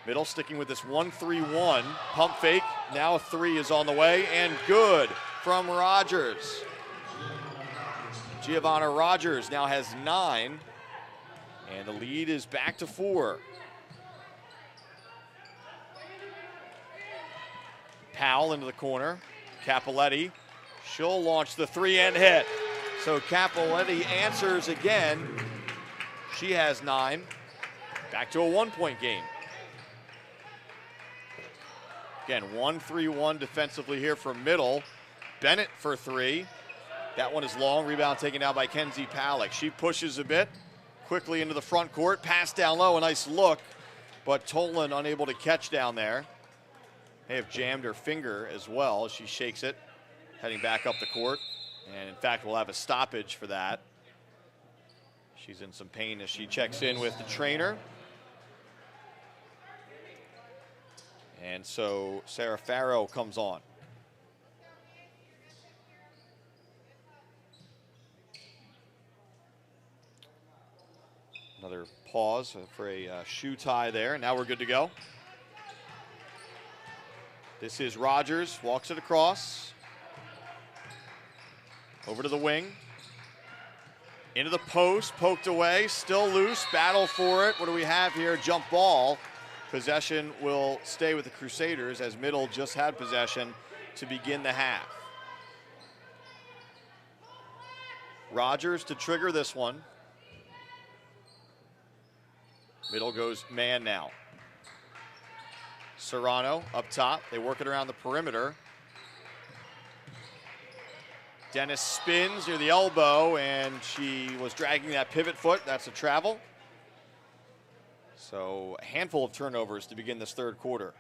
Middle sticking with this 1-3-1. Pump fake. Now a 3 is on the way. And good from Rogers. Giovanna Rogers now has 9, and the lead is back to 4. Powell into the corner. Capoletti. She'll launch the 3 and hit. So Capoletti answers again. She has 9. Back to a 1-point game. Again, 1-3-1 defensively here from Middle. Bennett for 3. That one is long. Rebound taken down by Kenzie Palick. She pushes a bit quickly into the front court. Pass down low. A nice look. But Tolan unable to catch down there. May have jammed her finger as well. She shakes it. Heading back up the court. And in fact, we'll have a stoppage for that. She's in some pain as she checks in with the trainer. And so Sarah Farrow comes on. Another pause for a shoe tie there. Now we're good to go. This is Rogers, walks it across. Over to the wing. Into the post, poked away, still loose, battle for it. What do we have here? Jump ball. Possession will stay with the Crusaders as Middle just had possession to begin the half. Rogers to trigger this one. Middle goes man now. Serrano up top. They work it around the perimeter. Dennis spins near the elbow, and she was dragging that pivot foot. That's a travel. So a handful of turnovers to begin this third quarter.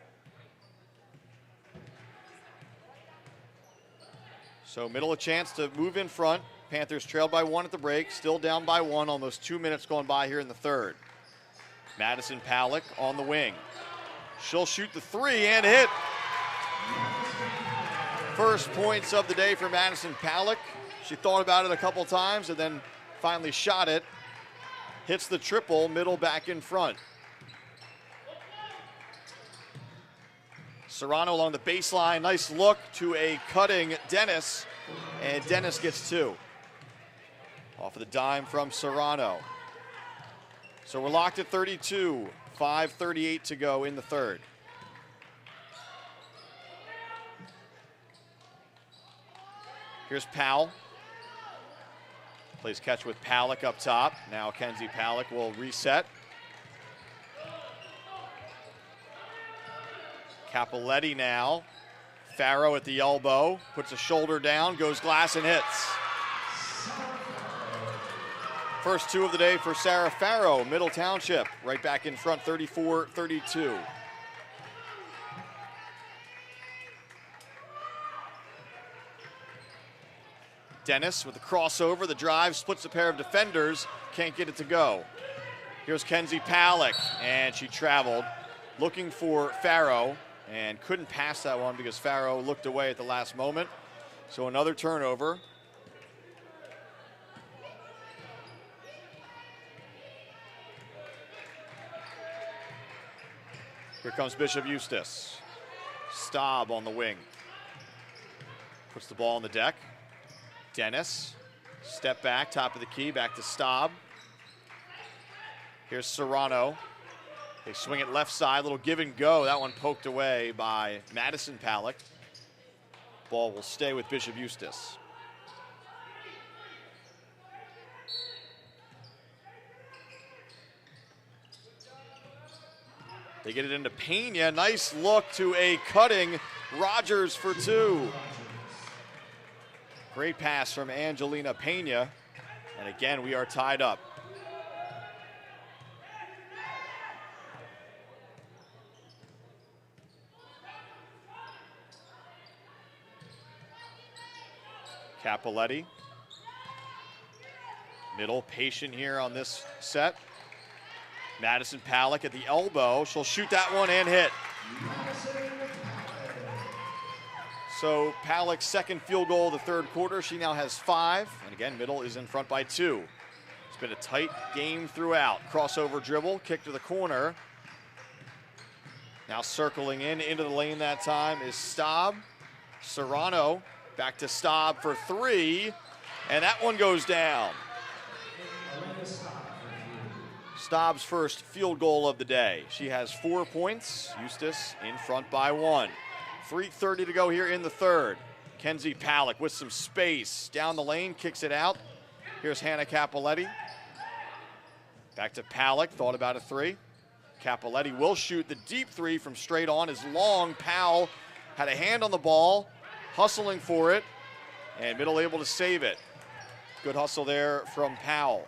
So Middle a chance to move in front. Panthers trailed by 1 at the break, still down by 1, almost 2 minutes going by here in the third. Madison Palick on the wing. She'll shoot the 3 and hit. First points of the day for Madison Palick. She thought about it a couple times and then finally shot it. Hits the triple, Middle back in front. Serrano along the baseline, nice look to a cutting Dennis, and Dennis gets 2. Off of the dime from Serrano. So we're locked at 32, 5:38 to go in the third. Here's Powell. Plays catch with Palick up top. Now Kenzie Palick will reset. Cappelletti now. Farrow at the elbow, puts a shoulder down, goes glass and hits. First two of the day for Sarah Farrow, Middle Township, right back in front, 34-32. Dennis with the crossover, the drive, splits a pair of defenders, can't get it to go. Here's Kenzie Palick, and she traveled, looking for Farrow, and couldn't pass that one because Farrow looked away at the last moment. So another turnover. Here comes Bishop Eustace. Staub on the wing. Puts the ball on the deck. Dennis, step back, top of the key, back to Staub. Here's Serrano. They swing it left side, little give and go. That one poked away by Madison Palick. Ball will stay with Bishop Eustace. They get it into Pena. Nice look to a cutting Rogers for two. Great pass from Angelina Pena. And again, we are tied up. Cappelletti. Middle, patient here on this set. Madison Palick at the elbow. She'll shoot that one and hit. So Palick's second field goal of the third quarter. She now has 5. And again, Middle is in front by 2. It's been a tight game throughout. Crossover dribble, kick to the corner. Now circling into the lane that time is Staub. Serrano back to Staub for 3. And that one goes down. Staub's first field goal of the day. She has 4 points. Eustace in front by 1. 3:30 to go here in the third. Kenzie Palick with some space. Down the lane, kicks it out. Here's Hannah Cappelletti. Back to Palick, thought about a 3. Cappelletti will shoot the deep 3 from straight on. Is long. Powell had a hand on the ball, hustling for it, and Middle able to save it. Good hustle there from Powell.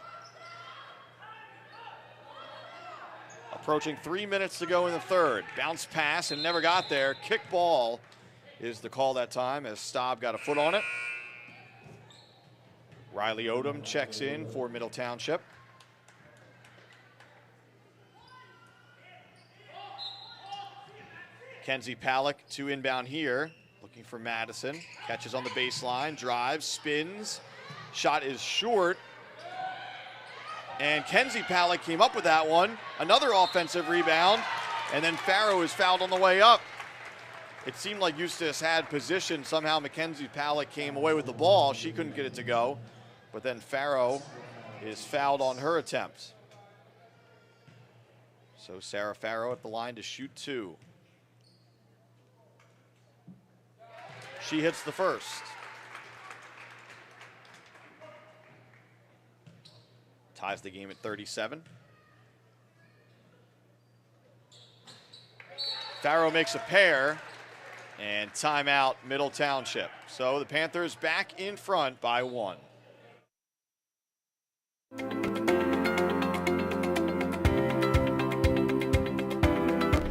Approaching 3 minutes to go in the third. Bounce pass and never got there. Kick ball is the call that time as Staub got a foot on it. Riley Odom checks in for Middle Township. Kenzie Palick to inbound here. Looking for Madison. Catches on the baseline, drives, spins. Shot is short. And Kenzie Palick came up with that one. Another offensive rebound. And then Farrow is fouled on the way up. It seemed like Eustace had position. Somehow Mackenzie Palick came away with the ball. She couldn't get it to go. But then Farrow is fouled on her attempt. So Sarah Farrow at the line to shoot 2. She hits the first. Ties the game at 37. Farrow makes a pair, and timeout Middle Township. So the Panthers back in front by 1.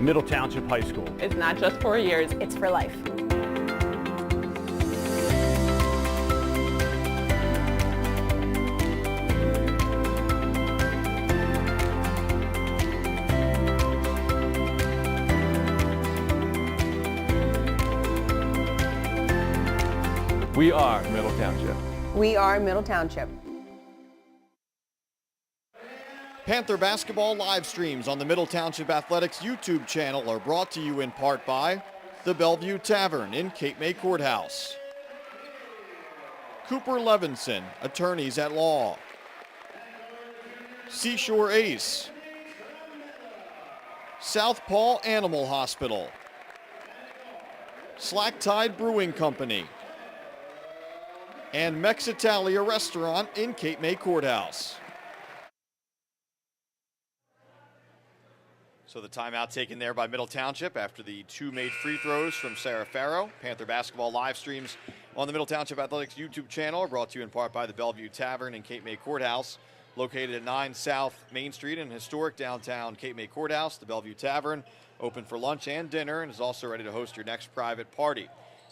Middle Township High School. It's not just 4 years, it's for life. We are Middle Township. We are Middle Township. Panther basketball live streams on the Middle Township Athletics YouTube channel are brought to you in part by the Bellevue Tavern in Cape May Courthouse, Cooper Levenson, attorneys at law, Seashore Ace, Southpaw Animal Hospital, Slack Tide Brewing Company, and MEXITALIA Restaurant in Cape May Courthouse. So the timeout taken there by Middle Township after the two made free throws from Sarah Farrow. Panther basketball live streams on the Middle Township Athletics YouTube channel, brought to you in part by the Bellevue Tavern in Cape May Courthouse, located at 9 South Main Street in historic downtown Cape May Courthouse. The Bellevue Tavern, open for lunch and dinner, and is also ready to host your next private party.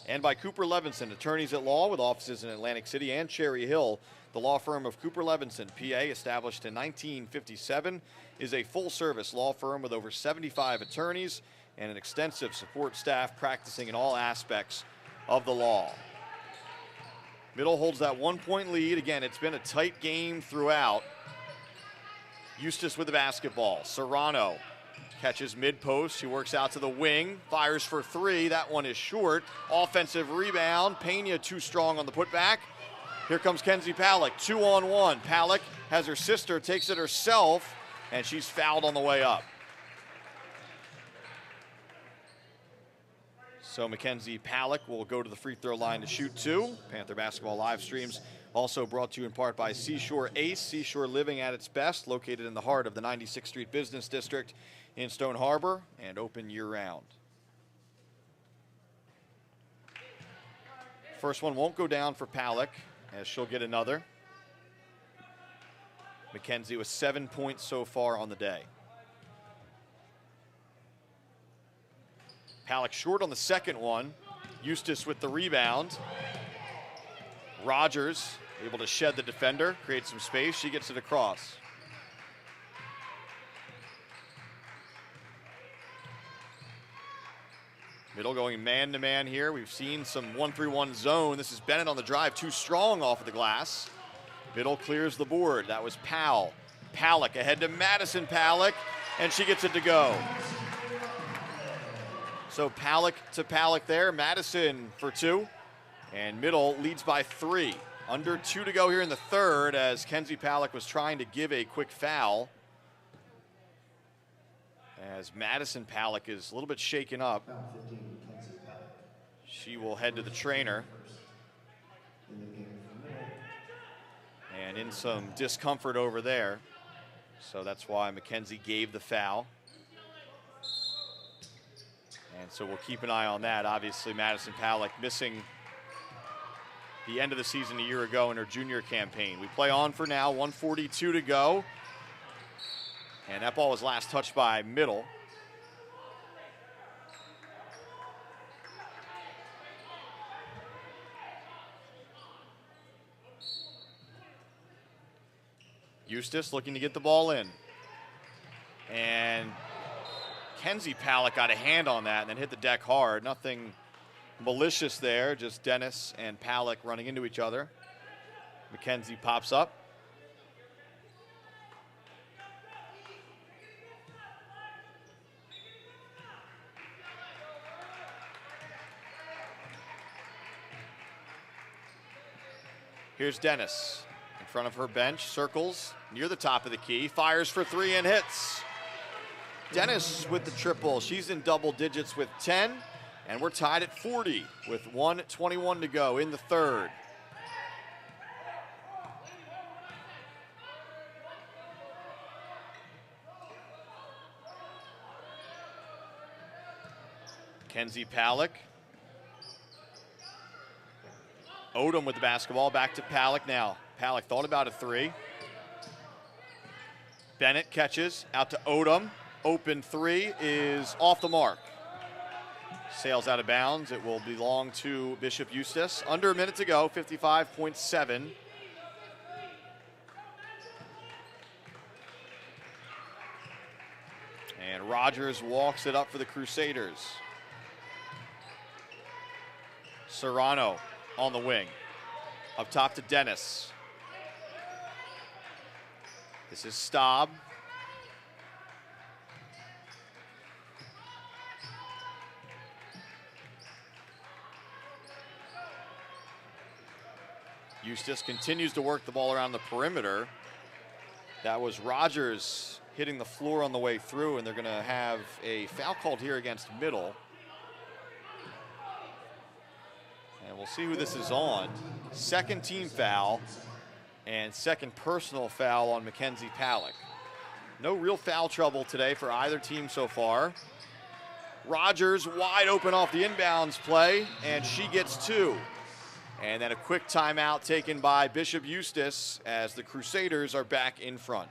And by Cooper Levenson, attorneys at law with offices in Atlantic City and Cherry Hill. The law firm of Cooper Levenson, PA, established in 1957, is a full-service law firm with over 75 attorneys and an extensive support staff practicing in all aspects of the law. Middle holds that 1-point lead. Again, it's been a tight game throughout. Eustis with the basketball. Serrano catches mid-post. She works out to the wing, fires for three. That one is short. Offensive rebound. Pena too strong on the putback. Here comes Kenzie Palick, 2-on-1. Palick has her sister, takes it herself, and she's fouled on the way up. So Mackenzie Palick will go to the free throw line to shoot two. Panther basketball live streams also brought to you in part by Seashore Ace, Seashore living at its best, located in the heart of the 96th Street Business District in Stone Harbor and open year-round. First one won't go down for Palick, as she'll get another. Mackenzie with 7 points so far on the day. Palick short on the second one. Eustis with the rebound. Rogers able to shed the defender, create some space. She gets it across. Middle going man-to-man here. We've seen some 1-3-1 zone. This is Bennett on the drive, too strong off of the glass. Middle clears the board. That was Powell. Palick ahead to Madison Palick, and she gets it to go. So Palick to Palick there. Madison for two, and Middle leads by 3. Under 2 to go here in the third, as Kenzie Palick was trying to give a quick foul. As Madison Palick is a little bit shaken up. She will head to the trainer. And in some discomfort over there. So that's why Mackenzie gave the foul. And so we'll keep an eye on that. Obviously, Madison Palick missing the end of the season a year ago in her junior campaign. We play on for now, 1:42 to go. And that ball was last touched by Middle. Eustis looking to get the ball in. And Kenzie Palick got a hand on that and then hit the deck hard. Nothing malicious there, just Dennis and Palick running into each other. Mackenzie pops up. Here's Dennis in front of her bench, circles near the top of the key, fires for 3 and hits. Dennis with the triple. She's in double digits with 10, and we're tied at 40 with 1:21 to go in the third. Kenzie Palick. Odom with the basketball, back to Palick now. Palick thought about a 3. Bennett catches, out to Odom. Open 3 is off the mark. Sails out of bounds. It will belong to Bishop Eustis. Under a minute to go, 55.7. And Rogers walks it up for the Crusaders. Serrano on the wing. Up top to Dennis. This is Staub. Eustis continues to work the ball around the perimeter. That was Rogers hitting the floor on the way through, and they're going to have a foul called here against Middle. And we'll see who this is on. Second team foul and second personal foul on Mackenzie Palak. No real foul trouble today for either team so far. Rogers wide open off the inbounds play, and she gets 2. And then a quick timeout taken by Bishop Eustace as the Crusaders are back in front.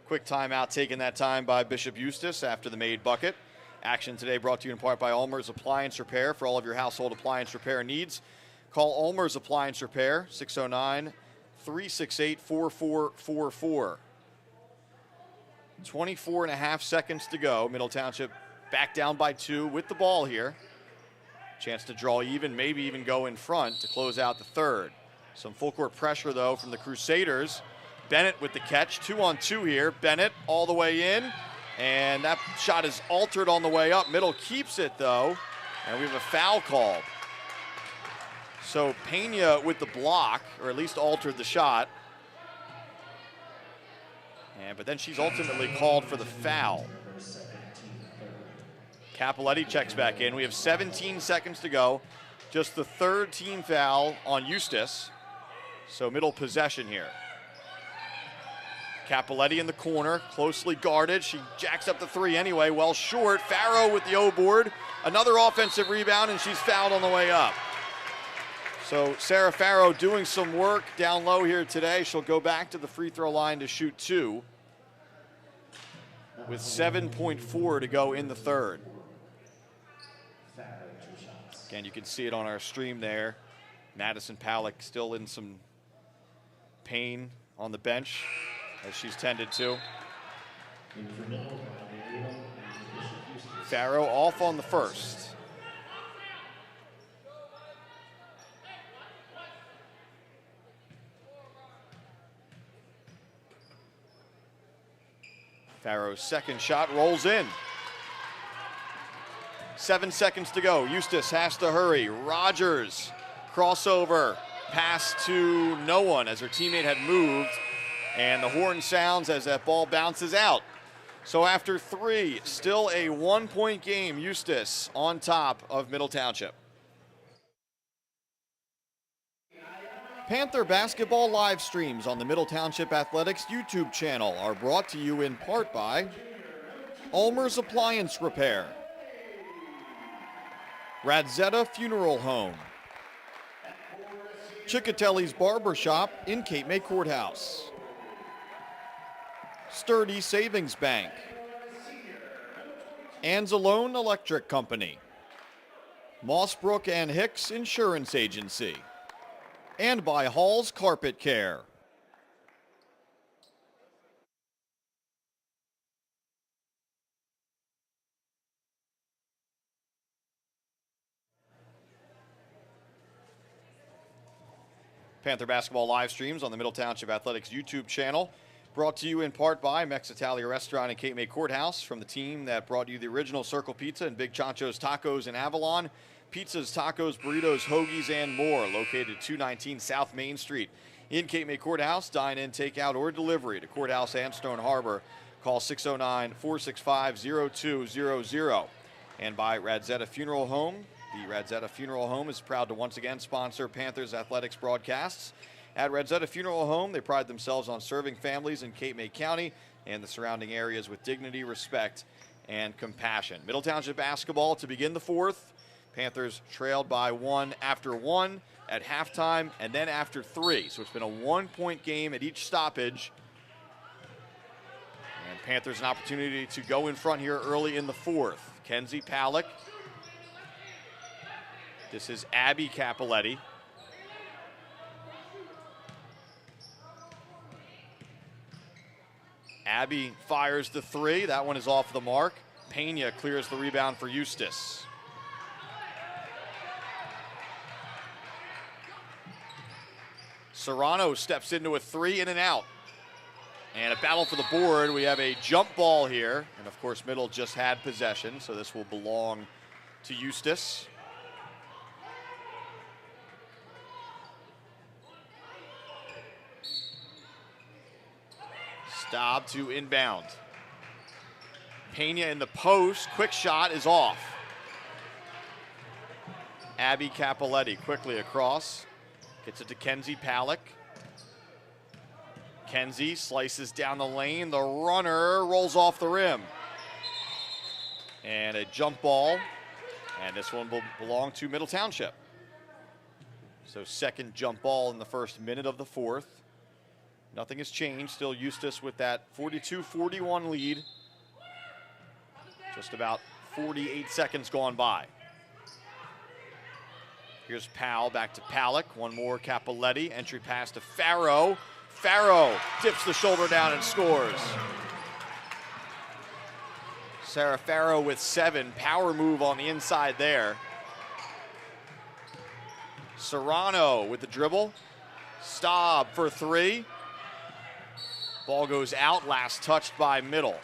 Quick timeout taken that time by Bishop Eustace after the made bucket. Action today brought to you in part by ULMER'S Appliance Repair. For all of your household appliance repair needs, call ULMER'S Appliance Repair, 609-368-4444. 24.5 seconds to go. Middle Township back down by 2 with the ball here. Chance to draw even, maybe even go in front to close out the third. Some full court pressure though from the Crusaders. Bennett with the catch, 2-on-2 here. Bennett all the way in, and that shot is altered on the way up. Middle keeps it though, and we have a foul called. So Pena with the block, or at least altered the shot. But then she's ultimately called for the foul. Cappelletti checks back in. We have 17 seconds to go. Just the third team foul on Eustace. So Middle possession here. Cappelletti in the corner, closely guarded. She jacks up the 3 anyway, well short. Farrow with the O-board. Another offensive rebound, and she's fouled on the way up. So Sarah Farrow doing some work down low here today. She'll go back to the free throw line to shoot 2 with 7.4 to go in the third. Again, you can see it on our stream there. Madison Palak still in some pain on the bench, as she's tended to. Farrow off on the first. Farrow's second shot rolls in. 7 seconds to go. Eustace has to hurry. Rogers, crossover, pass to no one as her teammate had moved. And the horn sounds as that ball bounces out. So after 3, still a 1-point game. Eustace on top of Middle Township. Panther basketball live streams on the Middle Township Athletics YouTube channel are brought to you in part by ULMER'S Appliance Repair, RADZIETA Funeral Home, CICCOTELLI'S Barber Shop in Cape May Courthouse, Sturdy Savings Bank, ANZELONE Electric Company, MOSSBROOKS and HICKS Insurance Agency, and by Hall's Carpet Care. Panther basketball live streams on the Middle Township Athletics YouTube channel. Brought to you in part by MEXITALIA Restaurant in Cape May Courthouse, from the team that brought you the original Circle Pizza and Big Chancho's Tacos in Avalon. Pizzas, tacos, burritos, hoagies, and more. Located at 219 South Main Street in Cape May Courthouse. Dine in, takeout, or delivery to Courthouse and Stone Harbor. Call 609-465-0200. And by RADZIETA Funeral Home. The RADZIETA Funeral Home is proud to once again sponsor Panthers athletics broadcasts. At RADZIETA Funeral Home, they pride themselves on serving families in Cape May County and the surrounding areas with dignity, respect, and compassion. Middle Township basketball to begin the fourth. Panthers trailed by 1 after 1 at halftime and then after 3. So it's been a 1-point game at each stoppage. And Panthers an opportunity to go in front here early in the fourth. Kenzie Palick. This is Abby Capoletti. Abby fires the three. That one is off the mark. Pena clears the rebound for Eustace. Serrano steps into a three, in and out. And a battle for the board. We have a jump ball here. And of course, Middle just had possession, so this will belong to Eustace. Staub to inbound. Pena in the post. Quick shot is off. Abby Capoletti quickly across. Gets it to Kenzie Palick. Kenzie slices down the lane. The runner rolls off the rim. And a jump ball. And this one will belong to Middle Township. So second jump ball in the first minute of the fourth. Nothing has changed. Still Eustace with that 42-41 lead. Just about 48 seconds gone by. Here's Powell back to Palick. One more Capoletti. Entry pass to Farrow. Farrow dips the shoulder down and scores. Sarah Farrow with 7. Power move on the inside there. Serrano with the dribble. Staub for 3. Ball goes out, last touched by Middle.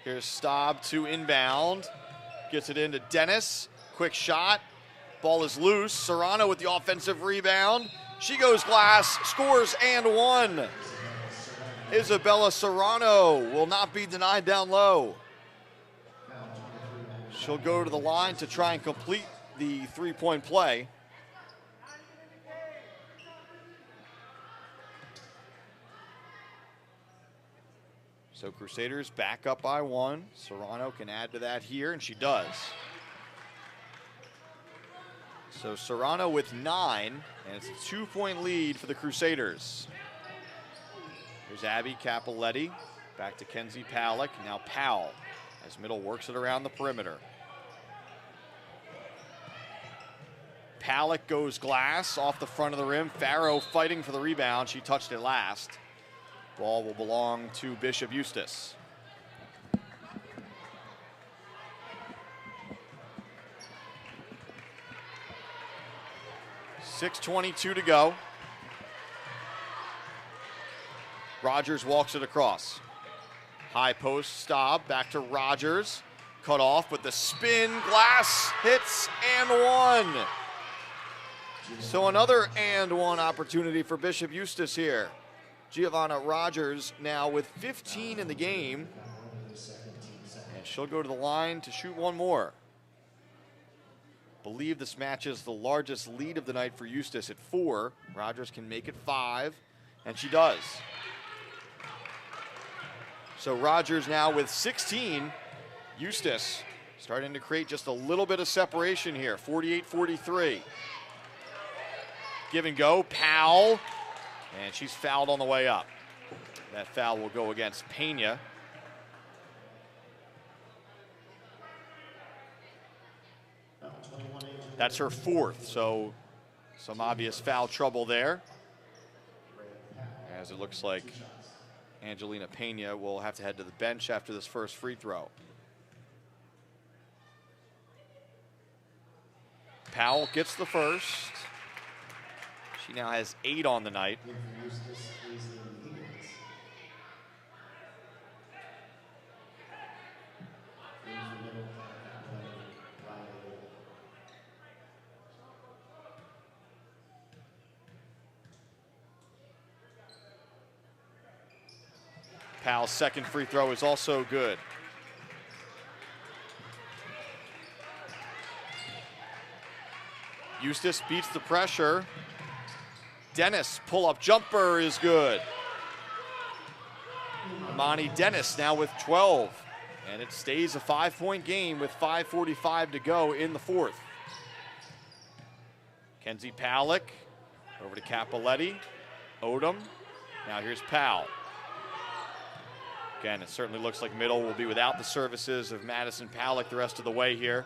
Here's Staub to inbound. Gets it into Dennis. Quick shot. Ball is loose. Serrano with the offensive rebound. She goes glass, scores and 1. Isabella Serrano will not be denied down low. She'll go to the line to try and complete the three-point play. So Crusaders back up by 1. Serrano can add to that here, and she does. So Serrano with 9, and it's a 2-point lead for the Crusaders. Here's Abby Capoletti, back to Kenzie Palick, now Powell, as Middle works it around the perimeter. Palick goes glass off the front of the rim. Farrow fighting for the rebound. She touched it last. Ball will belong to Bishop Eustace. .6:22 to go. Rogers walks it across. High post, Staub, back to Rogers. Cut off, but the spin, glass, hits, and 1. So another and 1 opportunity for Bishop Eustace here. Giovanna Rogers now with 15 in the game. And she'll go to the line to shoot one more. Believe this matches the largest lead of the night for Eustace at 4. Rogers can make it 5, and she does. So Rogers now with 16. Eustace starting to create just a little bit of separation here, 48-43. Give and go, Powell, and she's fouled on the way up. That foul will go against Pena. That's her 4th, so some obvious foul trouble there. As it looks like Angelina Pena will have to head to the bench after this first free throw. Powell gets the first. She now has 8 on the night. Powell's second free throw is also good. Eustace beats the pressure. Dennis pull-up jumper is good. Imani Dennis now with 12. And it stays a 5-point game with 5:45 to go in the fourth. Kenzie Palick over to Capoletti. Odom. Now here's Powell. Again, it certainly looks like Middle will be without the services of Madison Palick the rest of the way here.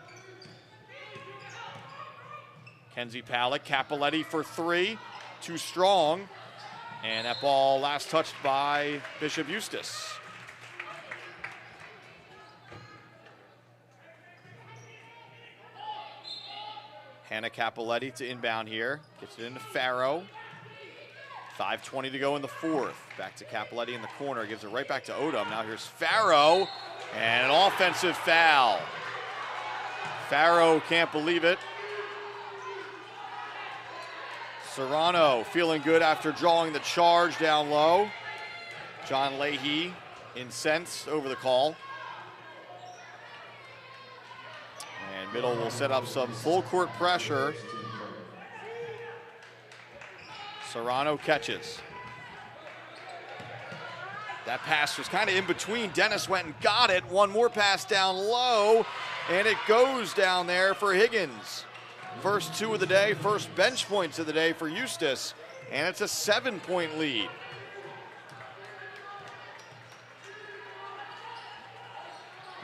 Kenzie Palick, Capoletti for three. Too strong. And that ball last touched by Bishop Eustace. Hannah Capoletti to inbound here. Gets it into Farrow. 5:20 to go in the fourth. Back to Capoletti in the corner. Gives it right back to Odom. Now here's Farrow. And an offensive foul. Farrow can't believe it. Serrano feeling good after drawing the charge down low. John Leahy incensed over the call. And Middle will set up some full court pressure. Serrano catches. That pass was kind of in between. Dennis went and got it. One more pass down low, and it goes down there for Higgins. First two of the day, first bench points of the day for Eustace, and it's a 7-point lead.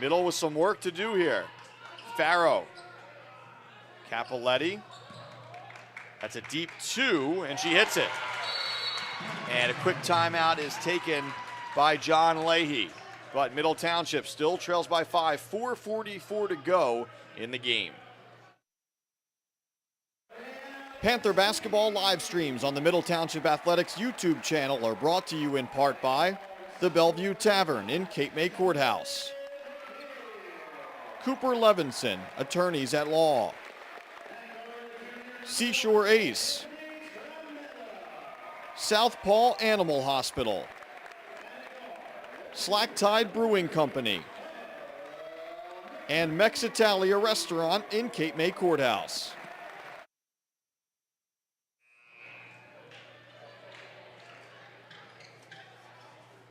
Middle with some work to do here. Farrow, Capoletti. That's a deep two, and she hits it. And a quick timeout is taken by John Leahy. But Middle Township still trails by 5, 4:44 to go in the game. Panther basketball live streams on the Middle Township Athletics YouTube channel are brought to you in part by the Bellevue Tavern in Cape May Courthouse. Cooper Levenson, attorneys at law. Seashore Ace. Southpaw Animal Hospital. Slack Tide Brewing Company. And MEXITALIA Restaurant in Cape May Courthouse.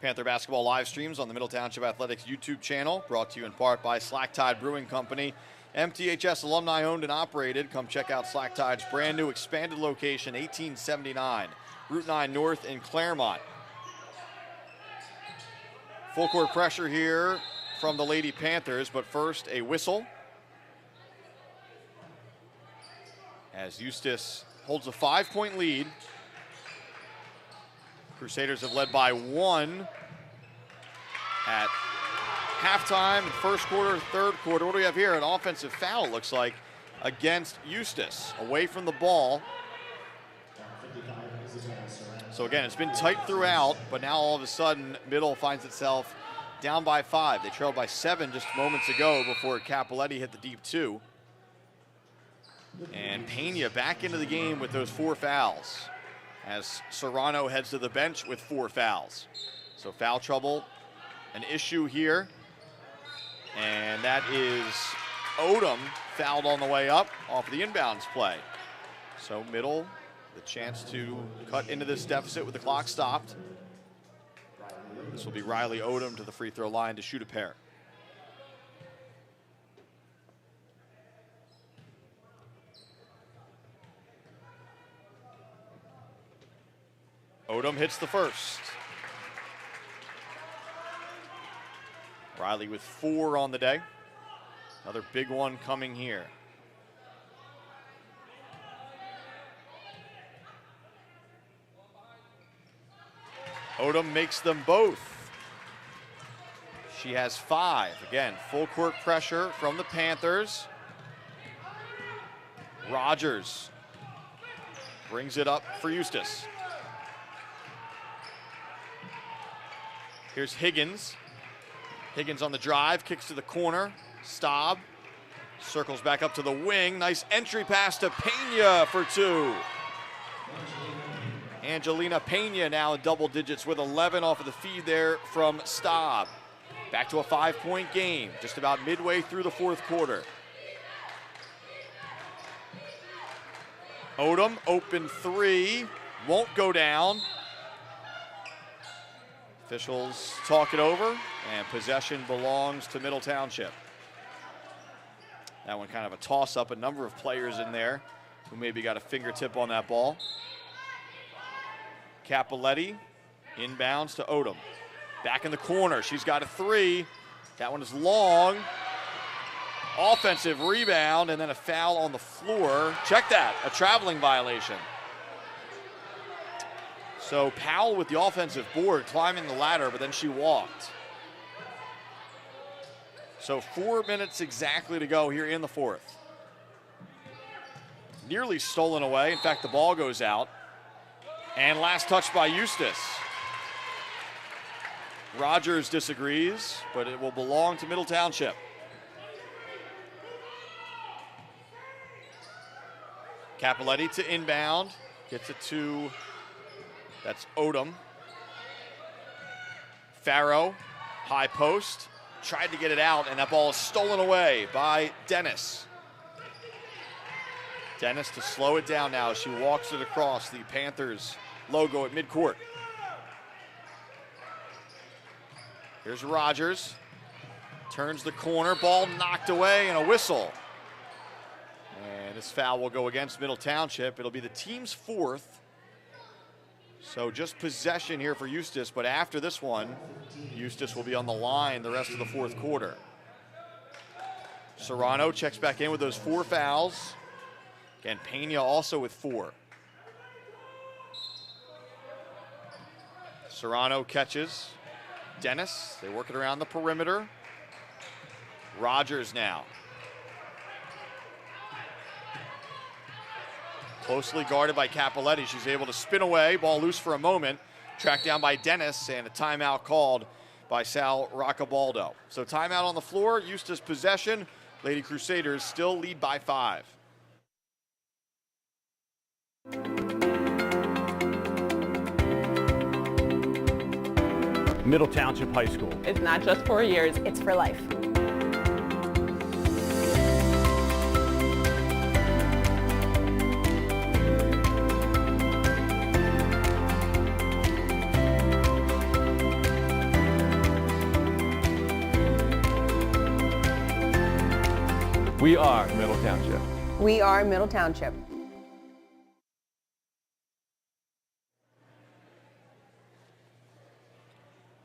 Panther basketball live streams on the Middle Township Athletics YouTube channel, brought to you in part by Slack Tide Brewing Company. MTHS alumni owned and operated. Come check out Slack Tide's brand new expanded location, 1879 Route 9 North in Claremont. Full court pressure here from the Lady Panthers, but first a whistle as Eustace holds a 5-point lead. Crusaders have led by 1 at halftime, first quarter, third quarter. What do we have here? An offensive foul, looks like, against Eustace, away from the ball. So again, it's been tight throughout, but now all of a sudden, Middle finds itself down by 5. They trailed by 7 just moments ago before Capoletti hit the deep 2. And Pena back into the game with those 4 fouls, as Serrano heads to the bench with 4 fouls. So foul trouble, an issue here. And that is Odom fouled on the way up off the inbounds play. So Middle, the chance to cut into this deficit with the clock stopped. This will be Riley Odom to the free throw line to shoot a pair. Odom hits the first. Riley with 4 on the day. Another big one coming here. Odom makes them both. She has 5. Again, full court pressure from the Panthers. Rogers brings it up for Eustace. Here's Higgins. Higgins on the drive, kicks to the corner. Staub circles back up to the wing. Nice entry pass to Pena for 2. Angelina Pena now in double digits with 11 off of the feed there from Staub. Back to a 5-point game, just about midway through the fourth quarter. Odom, open 3, won't go down. Officials talk it over, And possession belongs to Middle Township. That one kind of a toss-up, a number of players in there who maybe got a fingertip on that ball. Cappelletti inbounds to Odom. Back in the corner, she's got a three. That one is long. Offensive rebound, and then a foul on the floor. Check that, a traveling violation. So Powell with the offensive board, climbing the ladder, but then she walked. So 4 minutes exactly to go here in the fourth. Nearly stolen away. In fact, the ball goes out. And last touch by EUSTACE. Rogers disagrees, but it will belong to Middle Township. Cappelletti to inbound, gets it to, that's Odom. Farrow, high post, tried to get it out, and that ball is stolen away by Dennis. Dennis to slow it down now as she walks it across the Panthers logo at midcourt. Here's Rogers, turns the corner, ball knocked away, and a whistle. And this foul will go against Middle Township. It'll be the team's fourth. So just possession here for EUSTACE, but after this one, EUSTACE will be on the line the rest of the fourth quarter. Serrano checks back in with those 4 fouls. Again, Pena also with 4. Serrano catches. Dennis, they work it around the perimeter. Rogers now. Closely guarded by Cappelletti. She's able to spin away, ball loose for a moment. Tracked down by Dennis, and a timeout called by Sal Roccabaldo. So timeout on the floor, EUSTACE possession. Lady Crusaders still lead by 5. Middle Township High School. It's not just 4 years, it's for life. We are Middle Township. We are Middle Township.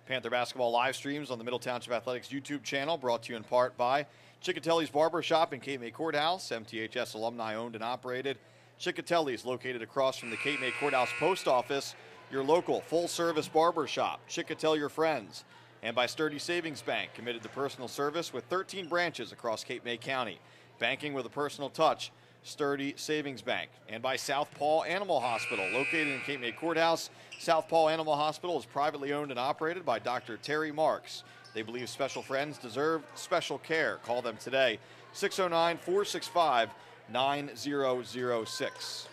Panther basketball live streams on the Middle Township Athletics YouTube channel, brought to you in part by CICCOTELLI'S Barber Shop in Cape May Courthouse, MTHS alumni owned and operated. CICCOTELLI'S located across from the Cape May Courthouse Post Office, your local full-service barber shop. CICCOTELL your friends. And by Sturdy Savings Bank, committed to personal service with 13 branches across Cape May County. Banking with a personal touch, Sturdy Savings Bank. And by Southpaw Animal Hospital, located in Cape May Courthouse. Southpaw Animal Hospital is privately owned and operated by Dr. Terry Marks. They believe special friends deserve special care. Call them today, 609-465-9006.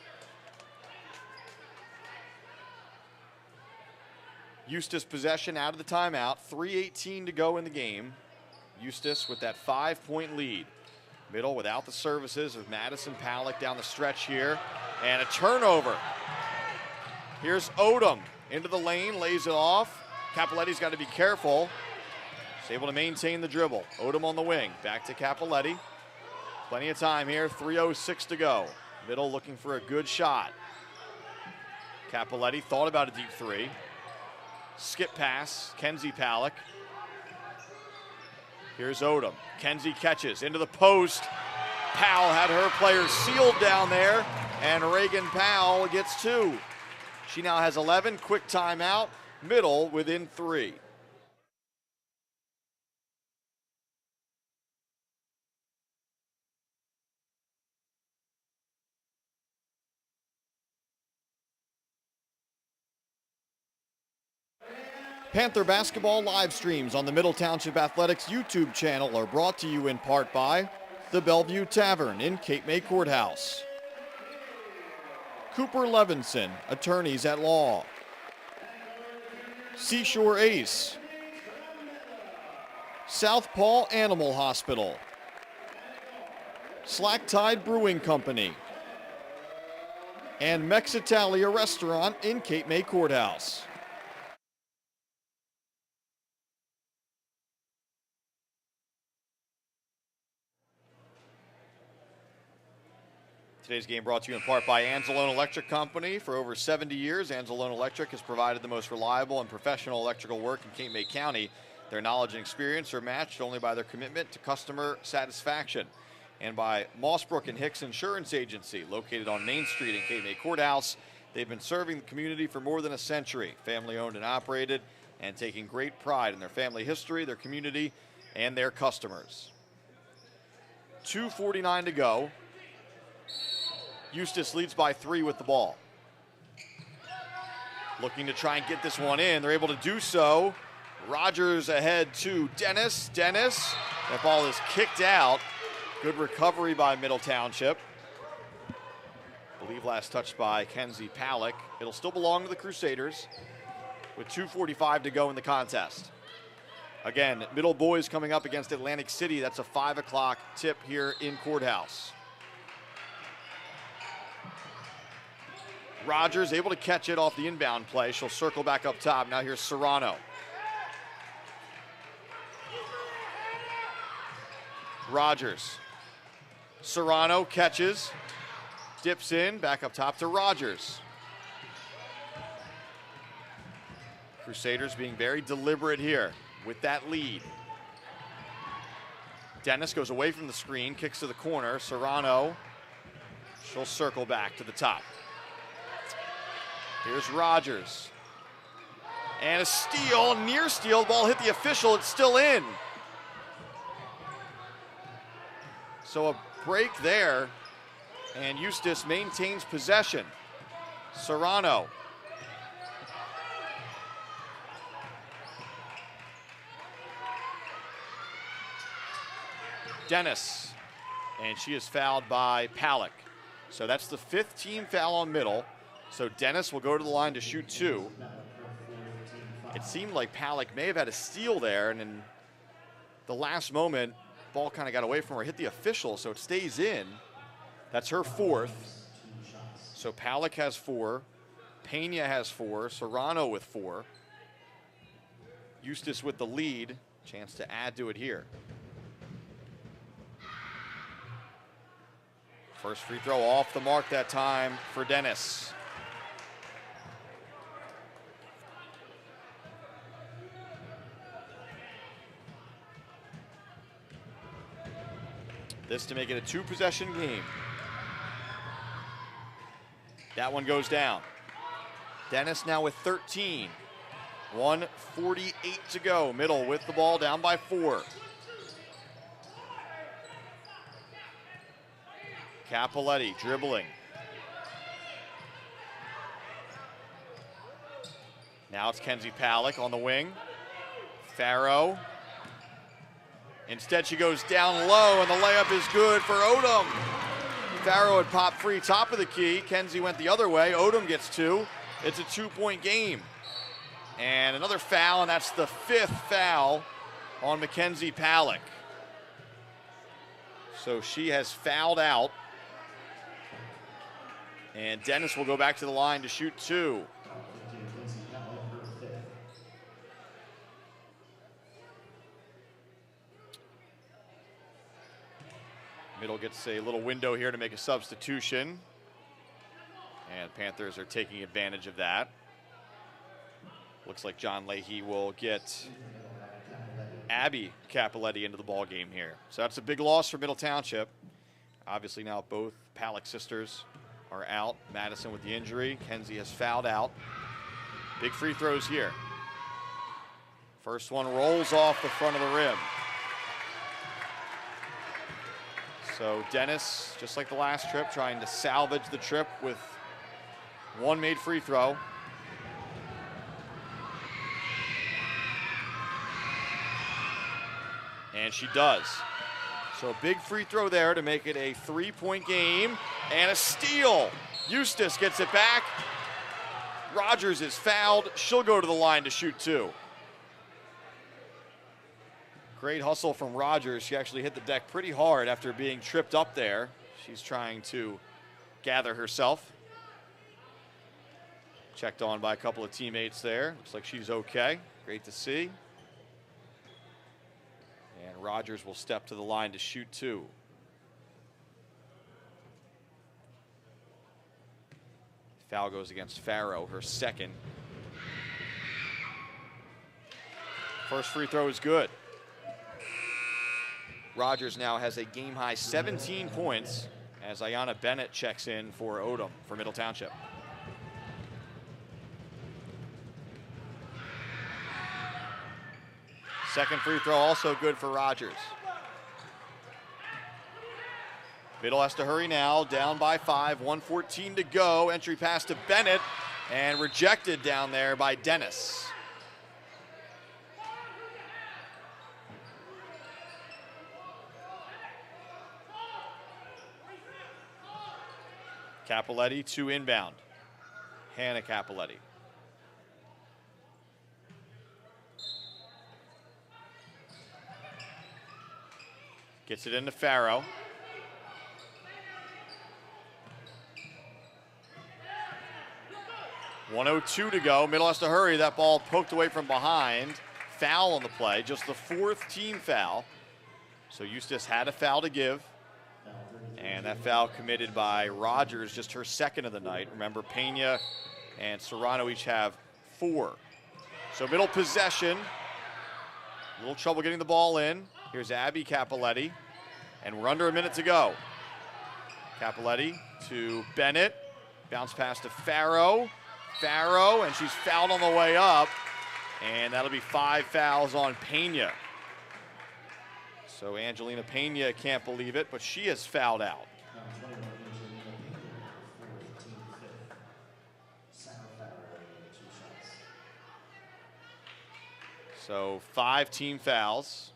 EUSTACE possession out of the timeout, 3:18 to go in the game. EUSTACE with that 5-point lead. Middle without the services of Madison Palak down the stretch here. And a turnover. Here's Odom into the lane, lays it off. Cappelletti's got to be careful. He's able to maintain the dribble. Odom on the wing, back to Cappelletti. Plenty of time here, 3:06 to go. Middle looking for a good shot. Cappelletti thought about a deep three. Skip pass, Kenzie Palak. Here's Odom. Kenzie catches into the post. Powell had her players sealed down there, and Reagan Powell gets 2. She now has 11. Quick timeout. Middle within 3. Panther basketball live streams on the Middle Township Athletics YouTube channel are brought to you in part by the Bellevue Tavern in Cape May Courthouse. Cooper Levenson, attorneys at law. Seashore Ace. Southpaw Animal Hospital. Slack Tide Brewing Company. And MEXITALIA Restaurant in Cape May Courthouse. Today's game brought to you in part by ANZELONE Electric Company. For over 70 years, ANZELONE Electric has provided the most reliable and professional electrical work in Cape May County. Their knowledge and experience are matched only by their commitment to customer satisfaction. And by MOSSBROOKS and HICKS Insurance Agency, located on Main Street in Cape May Courthouse. They've been serving the community for more than a century, family owned and operated, and taking great pride in their family history, their community, and their customers. 2:49 to go. EUSTACE leads by 3 with the ball. Looking to try and get this one in. They're able to do so. Rogers ahead to Dennis. Dennis, that ball is kicked out. Good recovery by Middle Township. I believe last touched by Kenzie Palek. It'll still belong to the Crusaders with 2:45 to go in the contest. Again, Middle boys coming up against Atlantic City. That's a 5 o'clock tip here in Courthouse. Rogers able to catch it off the inbound play. She'll circle back up top. Now here's Serrano. Rogers. Serrano catches, dips in, back up top to Rogers. Crusaders being very deliberate here with that lead. Dennis goes away from the screen, kicks to the corner. Serrano, she'll circle back to the top. Here's Rogers. And a steal, near steal, ball hit the official, it's still in. So a break there, and EUSTACE maintains possession. Serrano. Dennis, and she is fouled by Palek. So that's the 5th team foul on Middle. So Dennis will go to the line to shoot 2. It seemed like Palek may have had a steal there, and in the last moment, ball kind of got away from her, hit the official, so it stays in. That's her 4th. So Palek has 4, Pena has 4, Serrano with 4. EUSTACE with the lead, chance to add to it here. First free throw off the mark that time for Dennis. This to make it a 2-possession game. That one goes down. Dennis now with 13. 1:48 to go. Middle with the ball, down by 4. Cappelletti dribbling. Now it's Kenzie Palek on the wing. Farrow. Instead, she goes down low, and the layup is good for Odom. Farrow had popped free top of the key. Kenzie went the other way. Odom gets 2. It's a 2-point game. And another foul, and that's the 5th foul on Mackenzie Palek. So she has fouled out. And Dennis will go back to the line to shoot 2. Middle gets a little window here to make a substitution. And Panthers are taking advantage of that. Looks like John Leahy will get Abby Cappelletti into the ball game here. So that's a big loss for Middle Township. Obviously now both Palek sisters are out. Madison with the injury. Kenzie has fouled out. Big free throws here. First one rolls off the front of the rim. So Dennis, just like the last trip, trying to salvage the trip with one made free throw. And she does. So a big free throw there to make it a 3-point game, and a steal. EUSTACE gets it back. Rogers is fouled. She'll go to the line to shoot 2. Great hustle from Rogers. She actually hit the deck pretty hard after being tripped up there. She's trying to gather herself. Checked on by a couple of teammates there. Looks like she's okay. Great to see. And Rogers will step to the line to shoot 2. Foul goes against Farrow, her second. First free throw is good. Rogers now has a game-high 17 points as Ayanna Bennett checks in for Odom for Middle Township. Second free throw also good for Rogers. Middle has to hurry now, down by 5, 1:14 to go. Entry pass to Bennett and rejected down there by Dennis. Capoletti to inbound. Hannah Capoletti. Gets it into Farrow. .102 to go. Middle has to hurry. That ball poked away from behind. Foul on the play. Just the 4th team foul. So EUSTACE had a foul to give. And that foul committed by Rogers, just her second of the night. Remember, Pena and Serrano each have 4. So middle possession. A little trouble getting the ball in. Here's Abby Capoletti. And we're under a minute to go. Capoletti to Bennett. Bounce pass to Farrow. Farrow, and she's fouled on the way up. And that'll be 5 fouls on Pena. So Angelina Pena can't believe it, but she is fouled out. So 5 team fouls.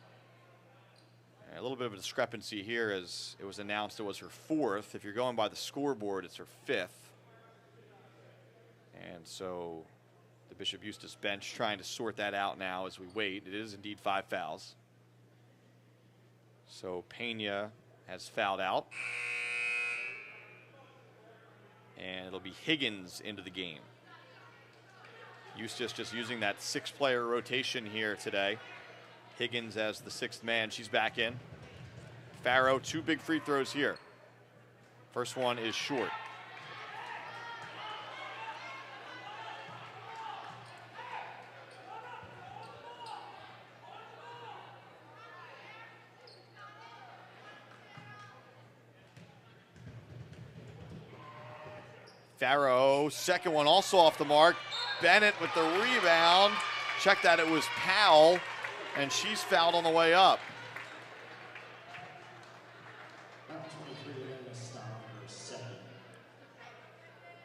A little bit of a discrepancy here as it was announced it was her 4th. If you're going by the scoreboard, it's her 5th. And so the Bishop EUSTACE bench trying to sort that out now as we wait. It is indeed 5 fouls. So Pena has fouled out. And it'll be Higgins into the game. EUSTACE just using that 6-player rotation here today. Higgins as the 6th man. She's back in. Farrow, 2 big free throws here. First one is short. Farrow, second one also off the mark. Bennett with the rebound. Check that, it was Powell, and she's fouled on the way up.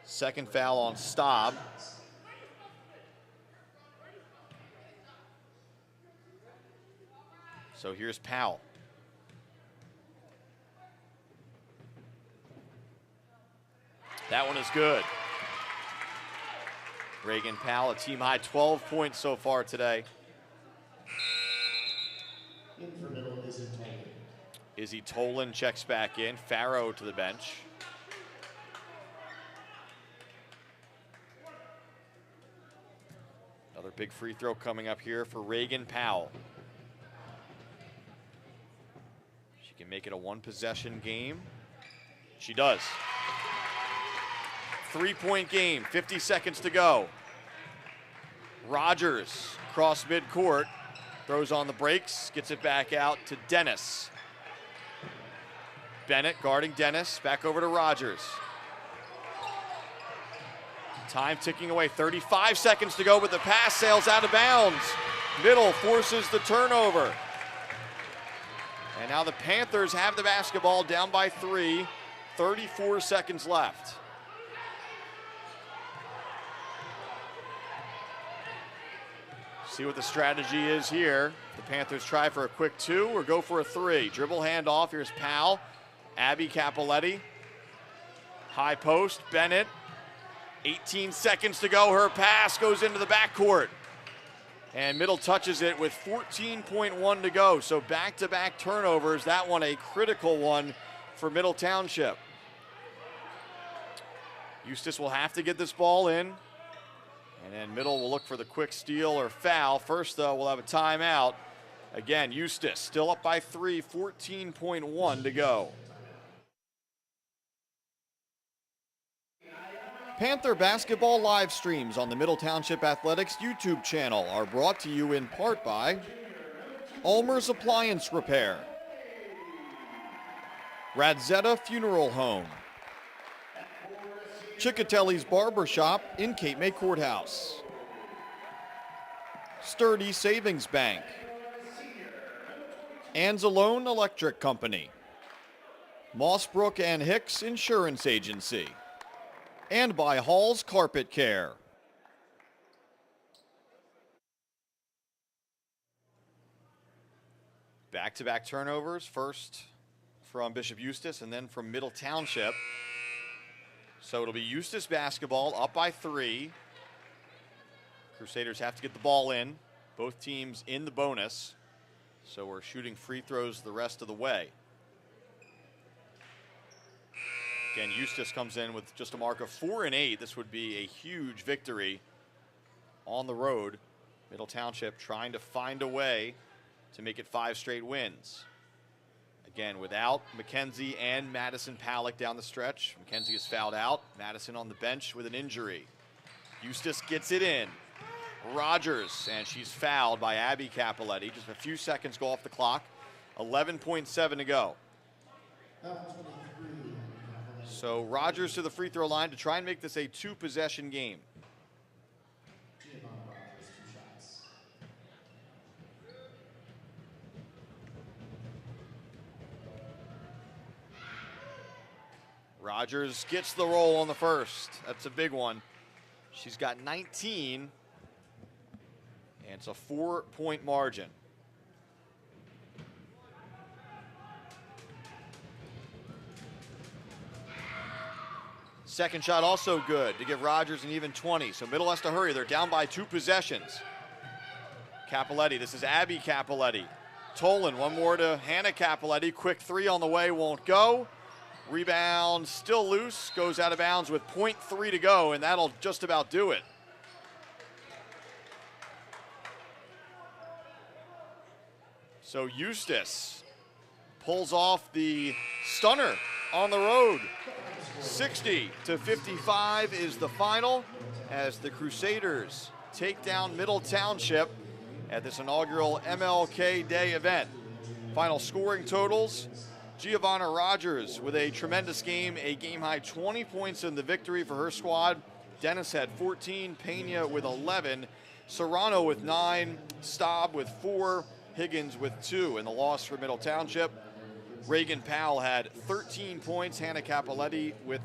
Second foul on Staub. So here's Powell. That one is good. Reagan Powell, a team high 12 points so far today. In for middle, Izzy Tolan checks back in. Farrow to the bench. Another big free throw coming up here for Reagan Powell. She can make it a 1-possession game. She does. 3-point game, 50 seconds to go. Rogers cross midcourt, throws on the brakes, gets it back out to Dennis. Bennett guarding Dennis, back over to Rogers. Time ticking away, 35 seconds to go, but the pass sails out of bounds. Middle forces the turnover. And now the Panthers have the basketball down by 3, 34 seconds left. See what the strategy is here. The Panthers try for a quick 2 or go for a 3. Dribble handoff, here's Powell. Abby Capoletti. High post, Bennett. 18 seconds to go, her pass goes into the backcourt. And Middle touches it with 14.1 to go. So back-to-back turnovers, that one a critical one for Middle Township. EUSTACE will have to get this ball in. And then Middle will look for the quick steal or foul. First, though, we'll have a timeout. Again, EUSTACE still up by 3, 14.1 to go. Panther basketball live streams on the Middle Township Athletics YouTube channel are brought to you in part by ULMER'S Appliance Repair, RADZIETA Funeral Home, CICCOTELLI'S Barber Shop in Cape May Courthouse, Sturdy Savings Bank, ANZELONE Electric Company, MOSSBROOKS and HICKS Insurance Agency, and by Hall's Carpet Care. Back-to-back turnovers, first from Bishop Eustace and then from Middle Township. So it'll be Eustace basketball up by 3. Crusaders have to get the ball in. Both teams in the bonus. So we're shooting free throws the rest of the way. Again, Eustace comes in with just a mark of 4 and 8. This would be a huge victory on the road. Middle Township trying to find a way to make it 5 straight wins. Again, without McKenzie and Madison Palak down the stretch. McKenzie is fouled out. Madison on the bench with an injury. Eustace gets it in. Rogers, and she's fouled by Abby Capoletti. Just a few seconds go off the clock. 11.7 to go. So Rogers to the free throw line to try and make this a 2-possession game. Rogers gets the roll on the first. That's a big one. She's got 19, and it's a 4-point margin. Second shot also good to give Rogers an even 20. So Middle has to hurry. They're down by 2 possessions. Capoletti, this is Abby Capoletti. Tolan, one more to Hannah Capoletti. Quick 3 on the way, won't go. Rebound still loose, goes out of bounds with 0.3 to go, and that'll just about do it. So Eustace pulls off the stunner on the road. 60-55 is the final as the Crusaders take down Middle Township at this inaugural MLK Day event. Final scoring totals: Giovanna Rogers with a tremendous game, a game-high 20 points in the victory for her squad. Dennis had 14, Pena with 11, Serrano with 9, Staub with 4, Higgins with 2. In the loss for Middle Township, Reagan Powell had 13 points, Hannah Capoletti with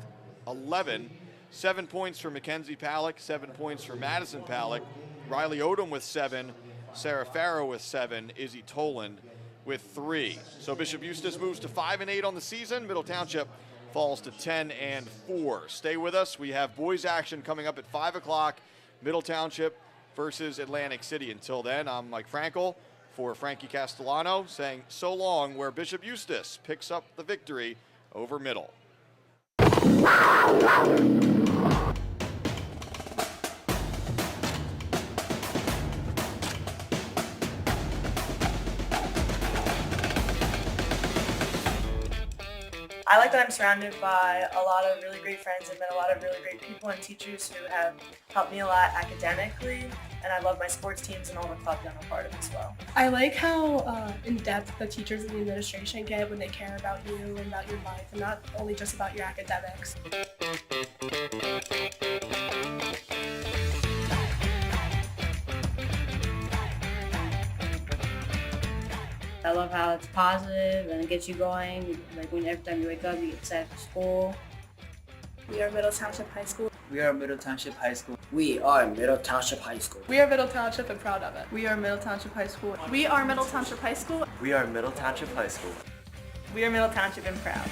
11, 7 points for Mackenzie Palak, 7 points for Madison Palak, Riley Odom with 7, Sarah Farrow with 7, Izzy Toland with 3. So Bishop Eustace moves to 5 and 8 on the season. Middle Township falls to 10 and 4. Stay with us. We have boys action coming up at 5 o'clock. Middle Township versus Atlantic City. Until then, I'm Mike Frankel for Frankie Castellano saying so long, where Bishop Eustace picks up the victory over Middle. I like that I'm surrounded by a lot of really great friends and met a lot of really great people and teachers who have helped me a lot academically, and I love my sports teams and all the clubs I'm a part of as well. I like how in-depth the teachers and the administration get when they care about you and about your life, and not only just about your academics. I love how it's positive and it gets you going. Like every time you wake up, you get excited for school. We are Middle Township High School. We are Middle Township High School. We are Middle Township High School. We are Middle Township and proud of it. We are Middle Township High School. We are Middle Township High School. We are Middle Township High School. We are Middle Township and proud.